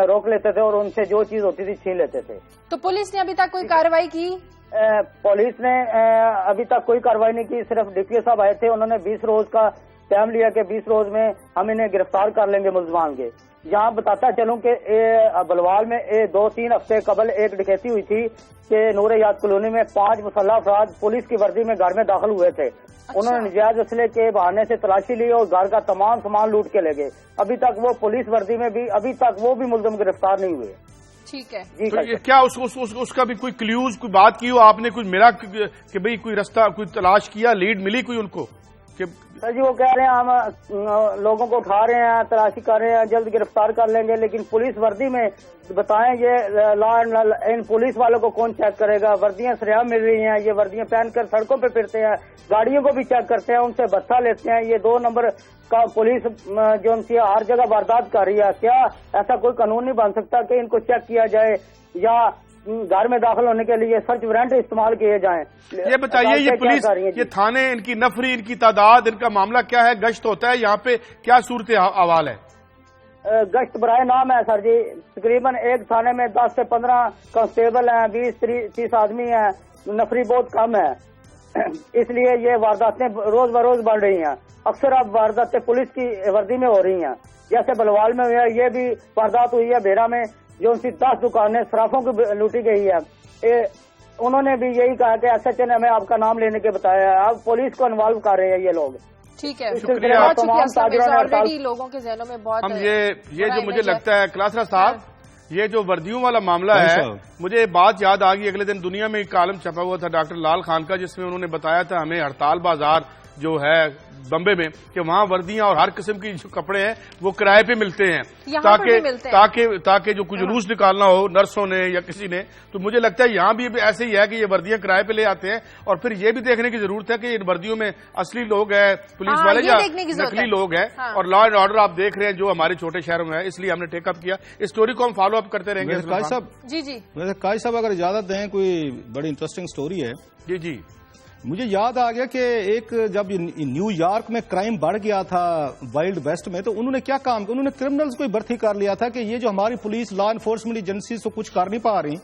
روک لیتے تھے اور ان سے جو چیز ہوتی تھی چھین لیتے تھے.
تو پولیس نے ابھی تک کوئی کارروائی کی؟
پولیس نے ابھی تک کوئی کارروائی نہیں کی. صرف ڈی پی او صاحب آئے تھے, انہوں نے 20 روز کا ٹائم لیا کہ 20 روز میں ہم انہیں گرفتار کر لیں گے ملزمان کے. یہاں بتاتا چلوں کہ بلوال میں 2-3 ہفتے قبل ایک ڈکیتی ہوئی تھی کہ نور یاد کالونی میں 5 مسلح افراد پولیس کی وردی میں گھر میں داخل ہوئے تھے. انہوں نے نجائز اسلحے کے بہانے سے تلاشی لی اور گھر کا تمام سامان لوٹ کے لے گئے. ابھی تک وہ پولیس وردی میں بھی ابھی تک وہ بھی ملزم گرفتار نہیں ہوئے.
ٹھیک ہے
جی.
کیا اس کا بھی کوئی کلیوز, کوئی بات کی ہو آپ نے, کوئی ملا کہ بھئی کوئی رستہ کوئی تلاش کیا, لیڈ ملی کوئی ان کو؟
سر جی وہ کہہ رہے ہیں ہم لوگوں کو اٹھا رہے ہیں, تلاشی کر رہے ہیں, جلد گرفتار کر لیں گے, لیکن پولیس وردی میں بتائیں یہ ان پولیس والوں کو کون چیک کرے گا؟ وردیاں سریاح مل رہی ہیں, یہ وردیاں پہن کر سڑکوں پہ پھرتے ہیں, گاڑیوں کو بھی چیک کرتے ہیں, ان سے بھتہ لیتے ہیں. یہ 2 نمبر کا پولیس جو ان کی ہر جگہ واردات کر رہی ہے. کیا ایسا کوئی قانون نہیں بن سکتا کہ ان کو چیک کیا جائے یا گھر میں داخل ہونے کے لیے سرچ وارنٹ استعمال کیے جائیں؟
یہ بتائیے, یہ پولیس, یہ تھانے, ان کی نفری, ان کی تعداد, ان کا معاملہ کیا ہے؟ گشت ہوتا ہے یہاں پہ, کیا صورت حوال ہے؟
گشت برائے نام ہے سر جی. تقریباً ایک تھانے میں 10 سے 15 کانسٹیبل ہیں, 20-30 آدمی ہیں, نفری بہت کم ہے. اس لیے یہ وارداتیں روز بروز بڑھ رہی ہیں. اکثر اب وارداتیں پولیس کی وردی میں ہو رہی ہیں, جیسے بلوال میں ہوئی ہے, یہ بھی واردات ہوئی ہے بھیرا میں, جو ان کی 10 دکانیں صرافوں کی لوٹی گئی ہے. انہوں نے بھی یہی کہا کہ ایس ایچ او نے ہمیں آپ کا نام لینے کے بتایا ہے. اب پولیس کو انوالو کر رہے ہیں یہ لوگ.
ٹھیک ہے,
شکریہ.
آلریڈی لوگوں کے ذہنوں میں بہت
ہم یہ جو مجھے لگتا ہے کلاسرا صاحب, یہ جو وردیوں والا معاملہ ہے, مجھے بات یاد آ گئی. اگلے دن دنیا میں ایک کالم چھپا ہوا تھا ڈاکٹر لال خان کا, جس میں انہوں نے بتایا تھا ہمیں ہڑتال بازار جو ہے بمبے میں, کہ وہاں وردیاں اور ہر قسم کی جو کپڑے ہیں وہ کرائے پہ ملتے ہیں, تاکہ جو کچھ جلوس نکالنا ہو نرسوں نے یا کسی نے. تو مجھے لگتا ہے یہاں بھی ایسے ہی ہے کہ یہ وردیاں کرائے پہ لے آتے ہیں, اور پھر یہ بھی دیکھنے کی ضرورت ہے کہ ان وردیوں میں اصلی لوگ ہیں پولیس والے یا نقلی لوگ ہیں. اور لا اینڈ آرڈر آپ دیکھ رہے ہیں جو ہمارے چھوٹے شہروں میں ہے, اس لیے ہم نے ٹیک اپ کیا. اس اسٹوری کو ہم فالو اپ کرتے رہیں گے.
قائد صاحب اگر اجازت دیں, کوئی بڑی انٹرسٹنگ اسٹوری ہے.
جی
مجھے یاد آ گیا کہ ایک جب نیو یارک میں کرائم بڑھ گیا تھا وائلڈ ویسٹ میں, تو انہوں نے کیا کام کیا, انہوں نے کرمنلز کو بھرتی کر لیا تھا کہ یہ جو ہماری پولیس لا انفورسمنٹ ایجنسیز تو کچھ کر نہیں پا رہی,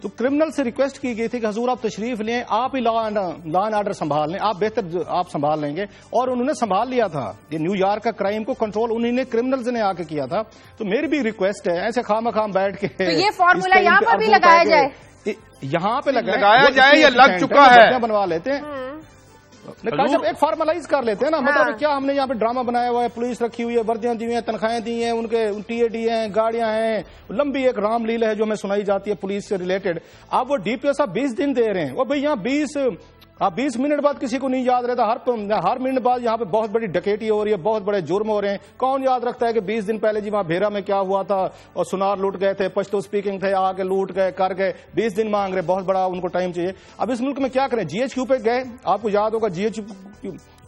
تو کرمنل سے ریکویسٹ کی گئی تھی کہ حضور آپ تشریف لیں, آپ ہی لا اینڈ آرڈر سنبھال لیں, آپ بہتر آپ سنبھال لیں گے. اور انہوں نے سنبھال لیا تھا یہ نیو یارک کا کرائم کو کنٹرول انہوں نے کرمنلز نے آ کے کیا تھا. تو میری بھی ریکویسٹ ہے, ایسے خام بیٹھ کے
یہ فارمولا یہاں پر بھی لگایا جائے,
یہاں پہ
لگایا جائے یا لگ چکا ہے,
بنوا لیتے ہیں. ایک فارملائز کر لیتے ہیں نا, مطلب کیا ہم نے یہاں پہ ڈرامہ بنایا ہوا ہے, پولیس رکھی ہوئی ہے, وردیاں دی ہوئی ہیں, تنخواہیں دی ہیں, ان کے ٹی اے ڈی ہیں, گاڑیاں ہیں, لمبی ایک رام لیلا ہے جو ہمیں سنائی جاتی ہے پولیس سے ریلیٹڈ. آپ وہ ڈی پی او صاحب 20 دن دے رہے ہیں, وہ بھائی یہاں 20 منٹ بعد کسی کو نہیں یاد رہتا, ہر منٹ بعد یہاں پہ بہت بڑی ڈکیٹی ہو رہی ہے, بہت بڑے جرم ہو رہے ہیں. کون یاد رکھتا ہے کہ 20 دن پہلے جی وہاں بھیرا میں کیا ہوا تھا, اور سنار لوٹ گئے تھے, پشتو اسپیکنگ تھے, آ کے لوٹ گئے, کر گئے, 20 دن مانگ رہے, بہت بڑا ان کو ٹائم چاہیے. اب اس ملک میں کیا کریں, جی ایچ کیو پہ گئے, آپ کو یاد ہوگا جی ایچ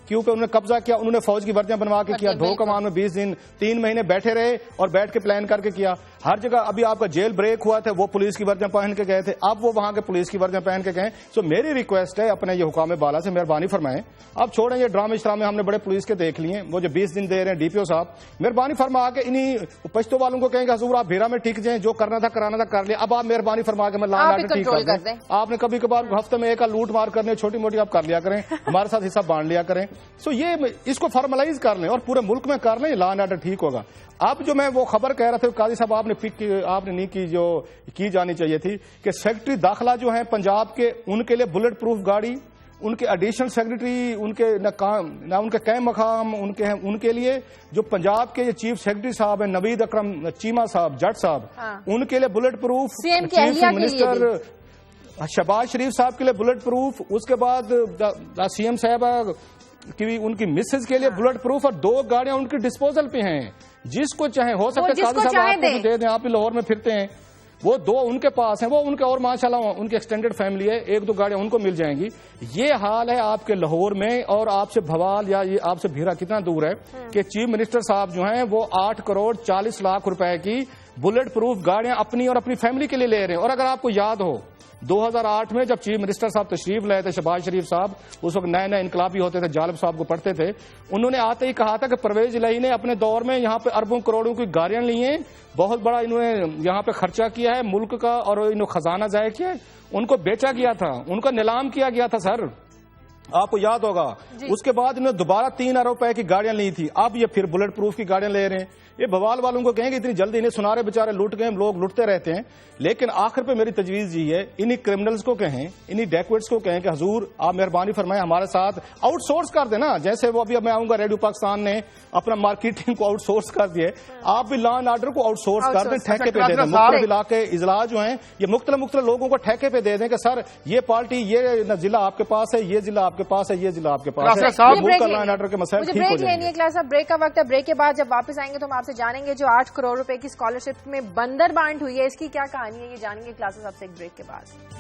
کیوں پہ انہوں نے قبضہ کیا, انہوں نے فوج کی وردیاں بنوا کے کیا, ڈھو کمان میں 20 دن 3 مہینے بیٹھے رہے اور بیٹھ کے پلان کر کے کیا. ہر جگہ ابھی آپ کا جیل بریک ہوا تھا, وہ پولیس کی وردیاں پہن کے گئے تھے, اب وہ وہاں کے پولیس کی وردیاں پہن کے گئے. سو میری ریکویسٹ ہے اپنے یہ حکام بالا سے, مہربانی فرمائیں, اب چھوڑیں یہ ڈرامے شرامے, ہم نے بڑے پولیس کے دیکھ لیے, وہ جو 20 دن دے رہے ہیں ڈی پی او صاحب, مہربانی فرما کے انہی پشتو والوں کو کہیں گے حضور آپ بھیرا میں ٹک جائیں, جو کرنا تھا کرانا تھا کر لیا, اب آپ مہربانی فرما کے میں لا اینڈ آرڈر ٹھیک کر دیں. آپ نے کبھی کبھار ہفتے میں ایک لوٹ مار کرنے چھوٹی موٹی آپ کر لیا کریں, ہمارے ساتھ حصہ بانٹ لیا کریں. سو یہ اس کو فارملائز کر لیں اور پورے ملک میں کر لیں, لا اینڈ آرڈر ٹھیک ہوگا. اب جو میں وہ خبر کہہ رہا تھا قاضی صاحب, آپ نے پک آپ نے نہیں کی جو کی جانی چاہیے تھی, کہ سیکرٹری داخلہ جو ہیں پنجاب کے, ان کے لیے بلٹ پروف گاڑی, ان کے ایڈیشنل سیکرٹری, ان کے نہ ان کے قائم مقام, ان کے لیے جو پنجاب کے چیف سیکرٹری صاحب ہیں نوید اکرم چیمہ صاحب, جٹ صاحب, ان کے لیے bulletproof, chief minister Shahbaz Sharif sahab کے لیے بلٹ پروف, اس کے بعد سی ایم صاحب کی ان کی مسز کے لیے بلٹ پروف, اور 2 گاڑیاں ان کی ڈسپوزل پہ ہیں. جس کو چاہے ہو سکتا ہے قاضی صاحب آپ کو دے دیں, آپ ہی لاہور میں پھرتے ہیں, وہ 2 ان کے پاس ہیں, وہ ان کے اور ماشاءاللہ ان کی ایکسٹینڈڈ فیملی ہے, 1-2 گاڑیاں ان کو مل جائیں گی. یہ حال ہے آپ کے لاہور میں, اور آپ سے بھوال یا یہ آپ سے بھیرا کتنا دور ہے کہ چیف منسٹر صاحب جو ہیں وہ 8 کروڑ 40 لاکھ روپے کی بلٹ پروف گاڑیاں اپنی اور اپنی فیملی کے لیے لے رہے ہیں. اور اگر آپ کو یاد ہو 2008 میں جب چیف منسٹر صاحب تشریف لائے تھے, شہباز شریف صاحب اس وقت نئے انقلابی ہوتے تھے, جالب صاحب کو پڑھتے تھے, انہوں نے آتے ہی کہا تھا کہ پرویز الہی نے اپنے دور میں یہاں پہ اربوں کروڑوں کی گاڑیاں لی ہیں, بہت بڑا انہوں نے یہاں پہ خرچہ کیا ہے ملک کا, اور انہوں خزانہ ضائع کیا ہے, ان کو بیچا گیا تھا, ان کا نیلام کیا گیا تھا سر, آپ کو یاد ہوگا. اس کے بعد انہوں نے دوبارہ 3 ارب روپے کی گاڑیاں لی تھی, اب یہ پھر بلٹ پروف کی گاڑیاں لے رہے ہیں. یہ بوال والوں کو کہیں گے اتنی جلدی, انہیں سنارے بےچارے لوٹ گئے, لوگ لٹتے رہتے ہیں. لیکن آخر پہ میری تجویز یہ ہے, انہی کرمنلز کو کہیں, انہی ڈیکویٹس کو کہیں کہ حضور آپ مہربانی فرمائیں ہمارے ساتھ آؤٹ سورس کر دیں نا, جیسے وہ ابھی میں آؤں گا ریڈیو پاکستان نے اپنا مارکیٹنگ کو آؤٹ سورس کر دیے, آپ بھی لا اینڈ آرڈر کو آؤٹ سورس کر دیں, ٹھیکے پہ دے دیں. مختلف علاقے اضلاع جو ہیں یہ مختلف لوگوں کو ٹھیکے پہ دے دیں کہ سر یہ پارٹی یہ ضلع آپ کے پاس ہے, یہ ضلع آپ کے پاس ہے، یہ ضلع آپ کے پاس ہے،
ملک
کا لائن آرڈر کے مسائل ٹھیک ہو جائیں گے۔
کلاس صاحب بریک کا وقت ہے، بریک کے بعد جب واپس آئیں گے تو ہم آپ سے جانیں گے جو 8 کروڑ روپے کی اسکالرشپ میں بندر بانٹ ہوئی ہے، اس کی کیا کہانی ہے، یہ جانیں گے کلاس صاحب سے ایک بریک کے بعد۔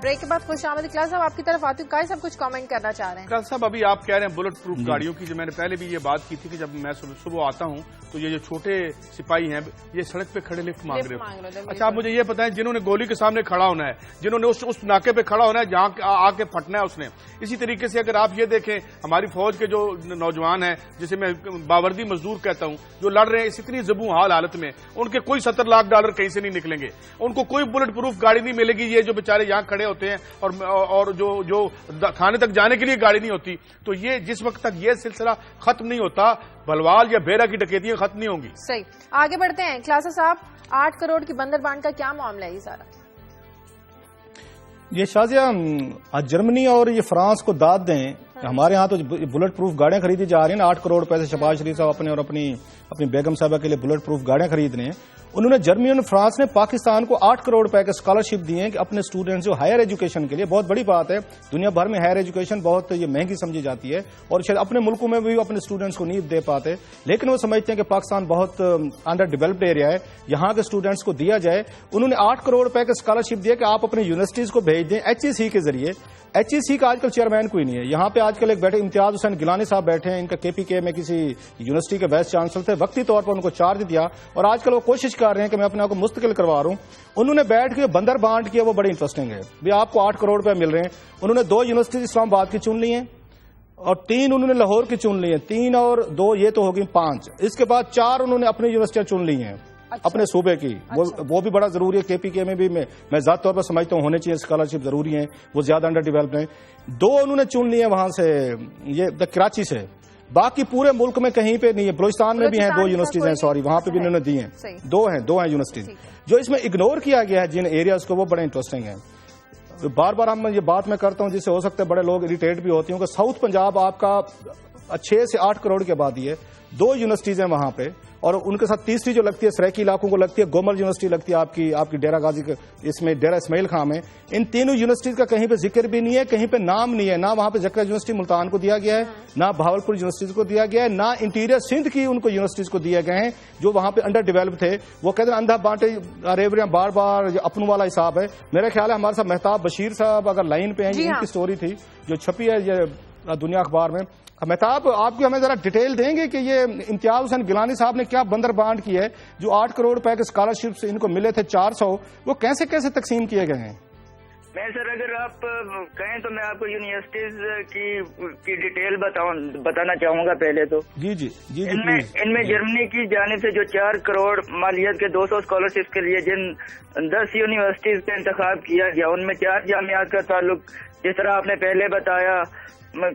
بریک کے بعد خوش آمدید کلاس صاحب، آپ کی طرف آتی ہوں، کائی صاحب کچھ کامنٹ کرنا چاہ رہے ہیں؟
کلاس صاحب ابھی آپ کہہ رہے ہیں بلٹ پروف گاڑیوں کی، جو میں نے پہلے بھی یہ بات کی تھی کہ جب میں صبح آتا ہوں تو یہ جو چھوٹے سپاہی ہیں یہ سڑک پہ کھڑے لفٹ مانگ رہے ہیں۔ اچھا آپ مجھے یہ بتائیں، جنہوں نے گولی کے سامنے کھڑا ہونا ہے، جنہوں نے اس ناکے پہ کھڑا ہونا ہے جہاں آ کے پھٹنا ہے اس نے، اسی طریقے سے اگر آپ یہ دیکھیں ہماری فوج کے جو نوجوان ہیں جسے میں باوردی مزدور کہتا ہوں، جو لڑ رہے ہیں اس اتنی زبوں حال حالت میں، ان کے کوئی $70 لاکھ کہیں سے نہیں نکلیں گے، ان کو کوئی بلٹ پروف گاڑی نہیں ملے گی۔ یہ جو بیچارے یہاں کھڑے ہوتے ہیں اور جو تھانے تک جانے کے لیے گاڑی نہیں ہوتی، تو یہ جس وقت تک یہ سلسلہ ختم نہیں ہوتا بلوال یا بیرا کی ڈکیتیاں ختم نہیں ہوں گی۔
صحیح، آگے بڑھتے ہیں کلاسر صاحب، 8 کروڑ کی بندر بانٹ کا کیا معاملہ ہے یہ سارا؟
یہ شازیہ جرمنی اور یہ فرانس کو داد دیں، ہمارے ہاں تو بلٹ پروف گاڑیاں خریدی جا رہی ہیں نا، 8 کروڑ روپے سے شہباز شریف صاحب اپنے اور اپنی بیگم صاحبہ کے لیے بلٹ پروف گاڑیاں خرید رہے ہیں۔ انہوں نے جرمنی اور فرانس نے پاکستان کو 8 کروڑ روپے کے اسکالرشپ دیے ہیں کہ اپنے اسٹوڈنٹس جو ہائر ایجوکیشن کے لیے، بہت بڑی بات ہے، دنیا بھر میں ہائر ایجوکیشن بہت یہ مہنگی سمجھی جاتی ہے اور شاید اپنے ملکوں میں بھی اپنے اسٹوڈنٹس کو نہیں دے پاتے، لیکن وہ سمجھتے ہیں کہ پاکستان بہت انڈر ڈیولپڈ ایریا ہے، یہاں کے اسٹوڈنٹس کو دیا جائے۔ انہوں نے 8 کروڑ روپے کا اسکالرشپ دیا کہ آپ اپنے یونیورسٹیز کو بھیج دیں HEC کے ذریعے۔ HEC کا آج کل چیئرمین کوئی نہیں ہے، یہاں پہ آج کل ایک بیٹھے امتیاز حسین گیلانی صاحب بیٹھے ہیں، ان کا KPK میں کسی یونیورسٹی کے وائس چانسلر تھے، وقتی طور پر ان کو چارج دیا اور آج کل وہ کوشش کر رہے ہیں کہ میں اپنے آپ کو مستقل کروا رہا ہوں۔ انہوں نے بیٹھ کے بندر بانٹ کیا، وہ بڑی انٹرسٹنگ ہے، بھی آپ کو 8 کروڑ روپے مل رہے ہیں۔ انہوں نے 2 یونیورسٹیز اسلام آباد کی چن لی ہیں اور 3 انہوں نے لاہور کی چن لی ہیں، 3 اور 2 یہ تو ہوگی 5، اس کے بعد 4 انہوں نے اپنی یونیورسٹیاں چن لی ہیں اپنے صوبے کی، وہ بھی بڑا ضروری ہے۔ KPK میں بھی میں ذات طور پر سمجھتا ہوں ہونے چاہیے اسکالرشپ ضروری ہیں، وہ زیادہ انڈر ڈیولپڈ ہیں۔ 2 انہوں نے چن لی ہیں وہاں سے، یہ کراچی سے، باقی پورے ملک میں کہیں پہ نہیں ہے۔ بلوچستان میں بھی ہیں 2 یونیورسٹیز ہیں، سوری وہاں پہ بھی انہوں نے دی ہیں، 2 ہیں یونیورسٹیز۔ جو اس میں اگنور کیا گیا ہے جن ایریاز کو، وہ بڑے انٹرسٹنگ ہیں۔ بار بار ہم یہ بات میں کرتا ہوں جس سے ہو سکتا ہے بڑے لوگ اریٹیٹ بھی ہوتے ہیں کہ ساؤتھ پنجاب آپ کا 6 سے 8 کروڑ کی آبادی ہے، 2 یونیورسٹیز ہیں وہاں پہ، اور ان کے ساتھ تیسری جو لگتی ہے سریکی علاقوں کو لگتی ہے، گومل یونیورسٹی لگتی ہے آپ کی ڈیرہ غازی، اس میں ڈیرہ اسماعیل خان میں۔ ان تینوں یونیورسٹیز کا کہیں پہ ذکر بھی نہیں ہے، کہیں پہ نام نہیں ہے، نہ وہاں پہ زکریا یونیورسٹی ملتان کو دیا گیا ہے، نہ بھاولپور یونیورسٹیز کو دیا گیا ہے، نہ انٹیریئر سندھ کی ان کو یونیورسٹیز کو دیے گئے ہیں جو وہاں پہ انڈر ڈیولپ تھے۔ وہ کہتے ہیں اندھا بانٹے ریوریاں بار بار اپنوں والا حساب ہے۔ میرا خیال ہے ہمارے ساتھ مہتاب بشیر صاحب اگر لائن پہ ہیں، ان کی سٹوری تھی جو چھپی ہے یہ دنیا اخبار میں۔ مہتاب آپ کی ہمیں ذرا ڈیٹیل دیں گے کہ یہ امتیاز حسین گیلانی صاحب نے کیا بندر بانٹ کی ہے جو 8 کروڑ روپے کے اسکالرشپ سے ان کو ملے تھے 400، وہ کیسے کیسے تقسیم کیے گئے ہیں؟
میں سر اگر آپ کہیں تو میں آپ کو یونیورسٹیز کی ڈیٹیل بتانا چاہوں گا پہلے تو۔
جی
ان میں جرمنی کی جانب سے جو 4 کروڑ مالیت کے 200 اسکالرشپ کے لیے جن 10 یونیورسٹیز کا انتخاب کیا گیا، ان میں 4 جامعات کا تعلق، جس طرح آپ نے پہلے بتایا،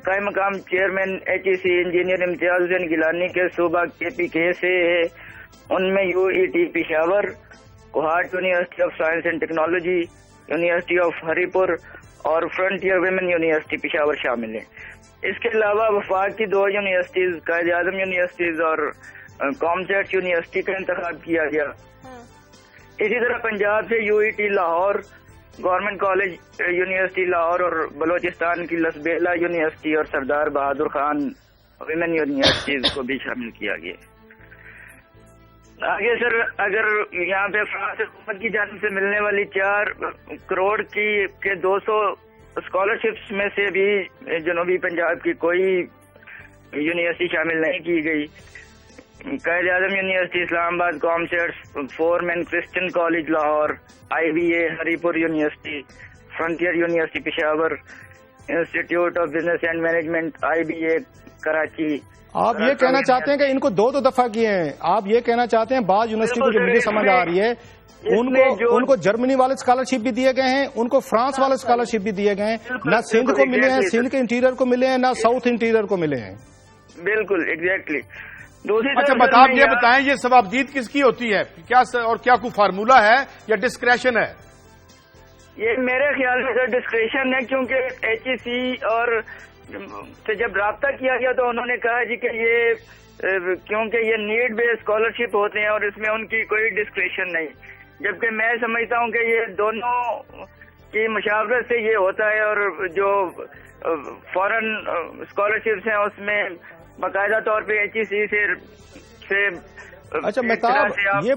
قائم مقام چیئرمین HEC انجینئر امتیاز حسین گیلانی کے صوبہ KPK سے ہے۔ ان میں UET Peshawar, Kohat university of science and technology, university of Haripur اور فرنٹیئر ویمن یونیورسٹی پشاور شامل ہیں۔ اس کے علاوہ وفاق کی 2 یونیورسٹیز، قائد اعظم یونیورسٹیز اور کامسیٹ یونیورسٹی کا انتخاب کیا گیا۔ اسی طرح پنجاب سے UET Lahore, government college university Lahore اور بلوچستان کی لسبیلا یونیورسٹی اور سردار بہادر خان ویمن یونیورسٹیز کو بھی شامل کیا گیا۔ آگے سر اگر یہاں پہ فرانس حکومت کی جانب سے ملنے والی 4 کروڑ کے 200 اسکالرشپس میں سے بھی جنوبی پنجاب کی کوئی یونیورسٹی شامل نہیں کی گئی۔ Quaid Azam university Islamabad, COMSATS, Forman Christian college Lahore, IBA Haripur university, frontier university Peshawar, institute of business and management IBA Karachi.
آپ یہ کہنا چاہتے ہیں کہ ان کو 2 دفعہ کیے ہیں، آپ یہ کہنا چاہتے ہیں بعض یونیورسٹی کو جو مجھے سمجھ آ رہی ہے ان کو جرمنی والے اسکالرشپ بھی دیے گئے ہیں، ان کو فرانس والے اسکالرشپ بھی دیے گئے ہیں، نہ سندھ کو ملے ہیں، سندھ کے انٹیریئر کو ملے ہیں، نہ ساؤتھ انٹیریئر کو ملے ہیں۔
بالکل ایگزیکٹلی۔
اچھا آپ یہ بتائیں یہ ثوابدید کس کی ہوتی ہے، کیا اور کیا کوئی فارمولہ ہے یا ڈسکریشن ہے؟
یہ میرے خیال میں سر ڈسکریشن ہے، کیونکہ ایچ ای سی اور سے جب رابطہ کیا گیا تو انہوں نے کہا جی کہ یہ کیونکہ یہ نیڈ بیس اسکالرشپ ہوتے ہیں اور اس میں ان کی کوئی ڈسکریشن نہیں، جبکہ میں سمجھتا ہوں کہ یہ دونوں کی مشاورت سے یہ ہوتا ہے، اور جو فورن اسکالرشپس ہیں اس میں باقاعدہ طور پہ ایچ ای سی سے
اچھا مہتاب یہ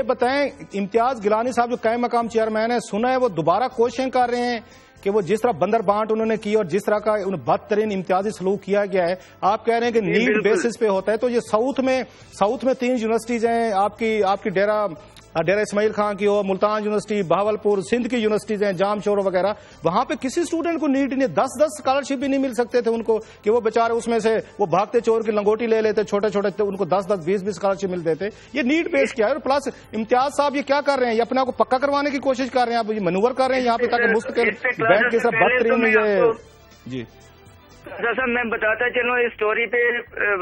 بتائیں امتیاز گیلانی صاحب جو قائم مقام چیئرمین ہے، سنا ہے وہ دوبارہ کوششیں کر رہے ہیں کہ وہ جس طرح بندر بانٹ انہوں نے کی اور جس طرح کا بدترین امتیازی سلوک کیا گیا ہے، آپ کہہ رہے ہیں کہ نیڈ بیسس پہ ہوتا ہے، تو یہ ساؤتھ میں 3 یونیورسٹیز ہیں آپ کی ڈیرہ اسماعیل خان کی ہو، ملتان یونیورسٹی، بہاولپور، سندھ کی یونیورسٹیز ہیں، جام شور وغیرہ، وہاں پہ کسی اسٹوڈنٹ کو نیڈ نہیں، 10 اسکالرشپ بھی نہیں مل سکتے تھے ان کو کہ وہ بیچارے اس میں سے وہ بھاگتے چور کی لنگوٹی لے لیتے، چھوٹے ان کو 10 20 اسکالرشپ ملتے تھے۔ یہ نیڈ بیس کیا ہے؟ اور پلس امتیاز صاحب یہ کیا کر رہے ہیں؟ یہ اپنے آپ کو پکا کروانے کی کوشش کر رہے ہیں، آپ یہ منور کر رہے ہیں یہاں پہ تاکہ مستقل بینک کی طرف بدترین جی
صاحب میں بتاتا چلوں اس اسٹوری پہ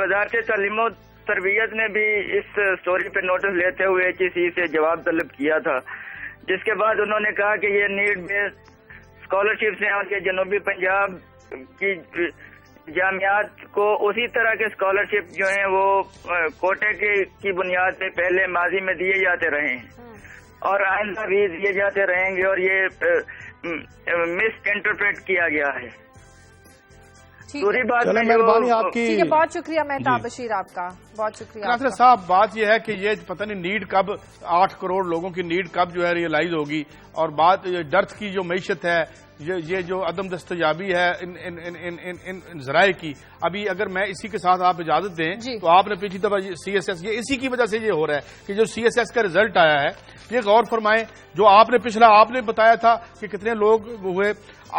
وزارت تعلیم و تربیت نے بھی اس اسٹوری پہ نوٹس لیتے ہوئے ایچ ای سی سے جواب طلب کیا تھا، جس کے بعد انہوں نے کہا کہ یہ نیڈ بیس اسکالرشپس ہیں اور یہ جنوبی پنجاب کی جامعات کو اسی طرح کے اسکالرشپ جو ہیں وہ کوٹے کی بنیاد پہ پہلے ماضی میں دیے جاتے رہے ہیں اور آئندہ بھی دیے جاتے رہیں گے، اور یہ مس انٹرپریٹ کیا گیا ہے۔ دوسری بات
مہربانی آپ کی،
بہت شکریہ مہتاب بشیر آپ کا، بہت شکریہ
ناصر صاحب۔ بات یہ ہے کہ یہ پتہ نہیں نیڈ کب 8 کروڑ لوگوں کی نیڈ کب جو ہے ریئلائز ہوگی، اور بات ڈرتھ کی جو معیشت ہے، یہ جو عدم دستیابی ہے ان ذرائع کی، ابھی اگر میں اسی کے ساتھ آپ اجازت دیں تو آپ نے پچھلی دفعہ سی ایس ایس، یہ اسی کی وجہ سے یہ ہو رہا ہے کہ جو سی ایس ایس کا رزلٹ آیا ہے، یہ غور فرمائیں، جو آپ نے بتایا تھا کہ کتنے لوگ ہوئے،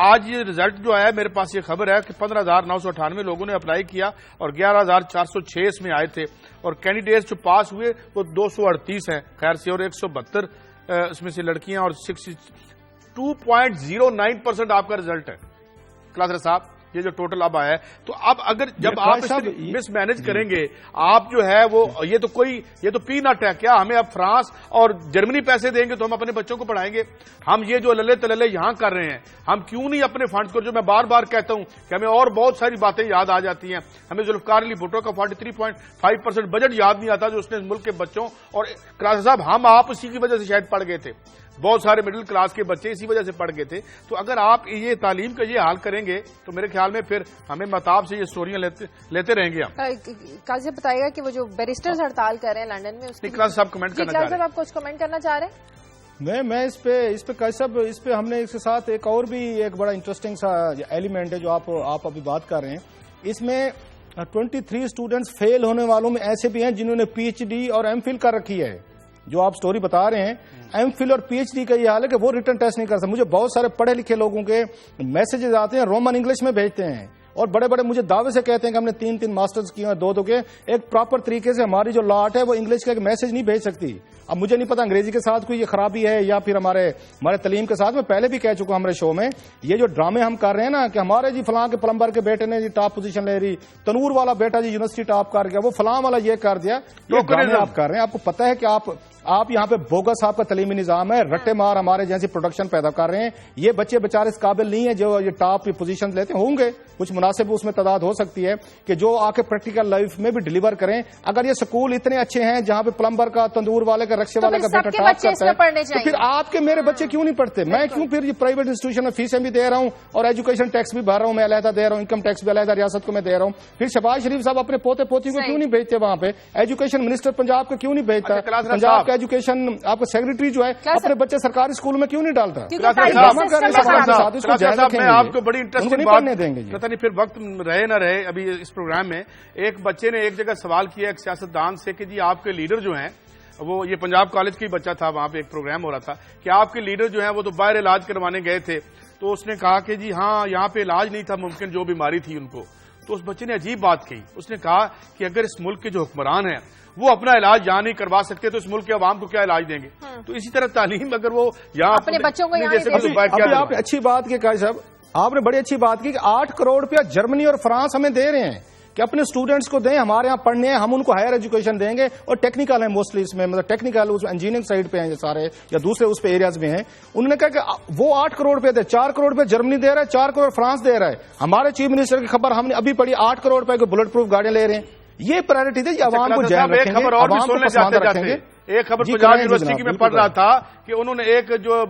آج یہ رزلٹ جو آیا ہے میرے پاس یہ خبر ہے کہ 15,998 لوگوں نے اپلائی کیا اور 11,406 اس میں آئے تھے، اور کینڈیڈیٹس جو پاس ہوئے وہ 238 ہیں خیر سے، اور 172 اس میں سے لڑکیاں، اور 62.09% آپ کا رزلٹ ہے کلاسر صاحب، یہ جو ٹوٹل اب آیا ہے۔ تو اب اگر جب آپ مس مینج کریں گے، آپ جو ہے وہ یہ تو پی نٹ ہے کیا؟ ہمیں اب فرانس اور جرمنی پیسے دیں گے تو ہم اپنے بچوں کو پڑھائیں گے؟ ہم یہ جو للے تللے یہاں کر رہے ہیں، ہم کیوں نہیں اپنے فنڈز کو، جو میں بار بار کہتا ہوں کہ ہمیں اور بہت ساری باتیں یاد آ جاتی ہیں، ہمیں ذوالفقار علی بھٹو کا 43.5% بجٹ یاد نہیں آتا جو اس نے ملک کے بچوں، اور کلاسر صاحب ہم آپ اسی کی وجہ سے شاید پڑھ گئے تھے، بہت سارے مڈل کلاس کے بچے اسی وجہ سے پڑھ گئے تھے۔ تو اگر آپ یہ تعلیم کا یہ حال کریں گے تو میرے خیال میں پھر ہمیں مہتاب سے یہ اسٹوریاں لیتے رہیں گے۔
قاضی بتائے گا کہ وہ جو بیرسٹرز ہڑتال کر رہے ہیں لندن میں،
کلاس صاحب کمنٹ کرنا چاہ رہے ہیں،
آپ کچھ کمنٹ کرنا چاہ رہے ہیں؟
میں اس پہ قاضی صاحب اس پہ ہم نے اس کے ساتھ ایک اور بھی ایک بڑا انٹرسٹنگ سا ایلیمنٹ ہے جو آپ ابھی بات کر رہے ہیں، اس میں 23 اسٹوڈنٹس فیل ہونے والوں میں ایسے بھی ہیں جنہوں نے پی ایچ ڈی اور ایم فل کر رکھی ہے، جو آپ سٹوری بتا رہے ہیں ایم فل اور پی ایچ ڈی کا یہ حال ہے کہ وہ ریٹن ٹیسٹ نہیں کر سکتے۔ مجھے بہت سارے پڑھے لکھے لوگوں کے میسیجز آتے ہیں، رومن انگلش میں بھیجتے ہیں، اور بڑے بڑے مجھے دعوے سے کہتے ہیں کہ ہم نے 3 ماسٹرز کیے ہیں، 2 کے ایک پراپر طریقے سے ہماری جو لاٹ ہے وہ انگلش کا ایک میسج نہیں بھیج سکتی۔ اب مجھے نہیں پتا انگریزی کے ساتھ کوئی یہ خرابی ہے یا پھر ہمارے تعلیم کے ساتھ، میں پہلے بھی کہہ چکا ہوں ہمارے شو میں، یہ جو ڈرامے ہم کر رہے ہیں نا کہ ہمارے جی فلاں کے پلمبر کے بیٹے نے جی ٹاپ پوزیشن لے رہی، تنور والا بیٹا جی یونیورسٹی ٹاپ کر گیا، وہ فلاں والا یہ کر دیا، یہ ڈرامے آپ کر رہے ہیں۔ آپ کو پتا ہے کہ آپ یہاں پہ بوگس آپ کا تعلیمی نظام ہے، رٹے مار ہمارے جیسی پروڈکشن پیدا کر رہے ہیں۔ یہ بچے بےچارے اس قابل نہیں ہے جو یہ ٹاپ پوزیشن لیتے ہوں گے، کچھ مناسب اس میں تعداد ہو سکتی ہے کہ جو آ کے پریکٹیکل لائف میں بھی ڈلیور کریں۔ اگر یہ سکول اتنے اچھے ہیں جہاں پہ پلمبر کا، تندور والے کا، رکشے والے کا بیٹا ٹاپ کرتا ہے، تو پھر آپ کے میرے بچے کیوں نہیں پڑھتے؟ میں کیوں پھر یہ پرائیویٹ انسٹیٹیوشن میں فیسیں بھی دے رہا ہوں اور ایجوکیشن ٹیکس بھی بھر رہا ہوں، میں علیحدہ دے رہا ہوں، انکم ٹیکس بھی علیحدہ ریاست کو میں دے رہا ہوں۔ پھر شہباز شریف صاحب اپنے پوتے پوتیوں کو کیوں نہیں بھیجتے وہاں پہ؟ ایجوکیشن منسٹر پنجاب کو کیوں نہیں بھیجتا؟ پنجاب کا ایجوکیشن آپ کا سیکرٹری جو ہے اپنے بچے سرکاری اسکول میں کیوں نہیں ڈالتا؟
میں آپ کو بڑی انٹرسٹنگ بات دیں گے، پتہ نہیں پھر وقت رہے نہ رہے ابھی اس پروگرام میں، ایک بچے نے ایک جگہ سوال کیا ایک سیاستدان سے کہ جی آپ کے لیڈر جو ہیں، وہ یہ پنجاب کالج کا ہی بچہ تھا، وہاں پہ ایک پروگرام ہو رہا تھا کہ آپ کے لیڈر جو ہیں وہ تو باہر علاج کروانے گئے تھے، تو اس نے کہا کہ جی ہاں یہاں پہ علاج نہیں تھا ممکن جو بیماری تھی ان کو۔ تو اس بچے نے عجیب بات کہی، اس نے کہا کہ اگر اس ملک کے جو حکمران ہیں وہ اپنا علاج یہاں نہیں کروا سکتے تو اس ملک کے عوام کو کیا علاج دیں گے؟ تو اسی طرح تعلیم اگر وہ یہاں
اپنے بچوں کو
آپ نے اچھی بات کی قاضی صاحب، آپ نے بڑی اچھی بات کی کہ 8 کروڑ روپیہ جرمنی اور فرانس ہمیں دے رہے ہیں، کہ اپنے اسٹوڈنٹس کو دیں, ہمارے یہاں پڑھنے ہیں, ہم ان کو ہائر ایجوکیشن دیں گے, اور ٹیکنیکل ہیں موسٹلی اس میں, مطلب ٹیکنیکل انجینئرنگ سائڈ پہ ہیں یہ سارے, یا دوسرے اس پہ ایریاز میں ہیں. انہوں نے کہا کہ وہ 8 کروڑ روپے دے, 4 کروڑ روپے جرمنی دے رہا ہے, 4 کروڑ فرانس دے رہا ہے. ہمارے چیف منسٹر کی خبر ہم نے ابھی پڑھی, 8 کروڑ روپے کو بلٹ پروف گاڑیاں لے رہے ہیں. یہ پرائرٹی تھی, یہ عوام کو جائز رکھیں گے, عوام کو پسماندہ رکھیں گے.
ایک خبر پنجاب یونیورسٹی کی میں پڑھ رہا تھا کہ انہوں نے ایک جو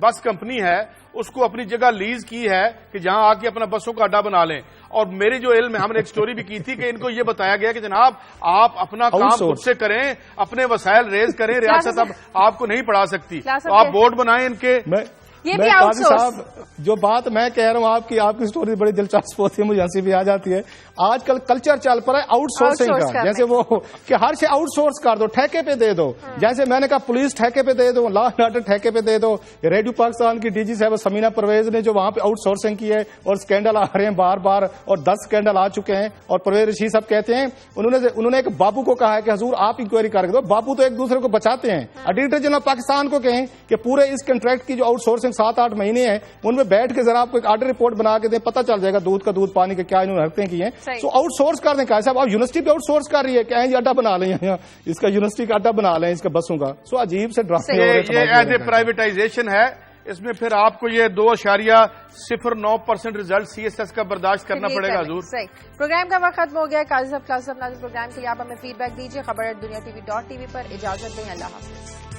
بس کمپنی ہے اس کو اپنی جگہ لیز کی ہے کہ جہاں آ کے اپنا بسوں کا اڈا بنا لیں. اور میری جو علم ہے, ہم نے ایک سٹوری بھی کی تھی کہ ان کو یہ بتایا گیا کہ جناب آپ اپنا کام خود سے کریں, اپنے وسائل ریز کریں, ریاست اب آپ کو نہیں پڑھا سکتی, تو آپ بورڈ بنائیں ان کے.
قاضی صاحب جو بات میں کہہ رہا ہوں, آپ کی سٹوری بڑی دلچسپ ہوتی ہے, مجھے ہنسی بھی آ جاتی ہے. آج کل کلچر چل پڑا ہے آؤٹ سورسنگ کا, جیسے وہ کہ ہر شے آؤٹ سورس کر دو, ٹھیکے پہ دے دو. جیسے میں نے کہا پولیس ٹھیکے پہ دے دو, لا اینڈ آرڈر ٹھیکے پہ دے دو. ریڈیو پاکستان کی ڈی جی صاحب سمینہ پرویز نے جو وہاں پہ آؤٹ سورسنگ کی ہے, اور اسکینڈل آ رہے ہیں بار بار, اور 10 اسکینڈل آ چکے ہیں. اور پرویز رشید صاحب کہتے ہیں, انہوں نے ایک بابو کو کہا ہے کہ حضور آپ انکوائری کر دو. بابو تو ایک دوسرے کو بچاتے ہیں. ایڈیٹر جنرل پاکستان کو کہیں کہ پورے اس کنٹریکٹ کی جو آؤٹ سورسنگ 7-8 مہینے ہیں, ان میں بیٹھ کے ذرا آپ کو ایک آرڈر رپورٹ بنا کے دیں, پتہ چل جائے گا دودھ کا دودھ پانی کے کیا انہوں نے حرکتیں کی ہیں. سو آؤٹ سورس کر دیں. کہا صاحب آپ یونیورسٹی پہ آؤٹ سورس کر رہی ہے کہ یہ اڈا بنا لیں, اس کا یونیورسٹی کا اڈا بنا لیں اس کے بسوں کا. سو عجیب سے ڈرافٹ
یہ پرائیویٹائزیشن ہے. اس میں پھر آپ کو یہ 2.09% ریزلٹ CSS کا برداشت کرنا پڑے گا. حضور
پروگرام کا وقت ختم ہو گیا. قاضی صاحب کلاس ناظرین پروگرام کے لیے آپ ہمیں فیڈ بیک دیجیے. خبر@دنیا TV.tv پر. اجازت دیں, اللہ حافظ.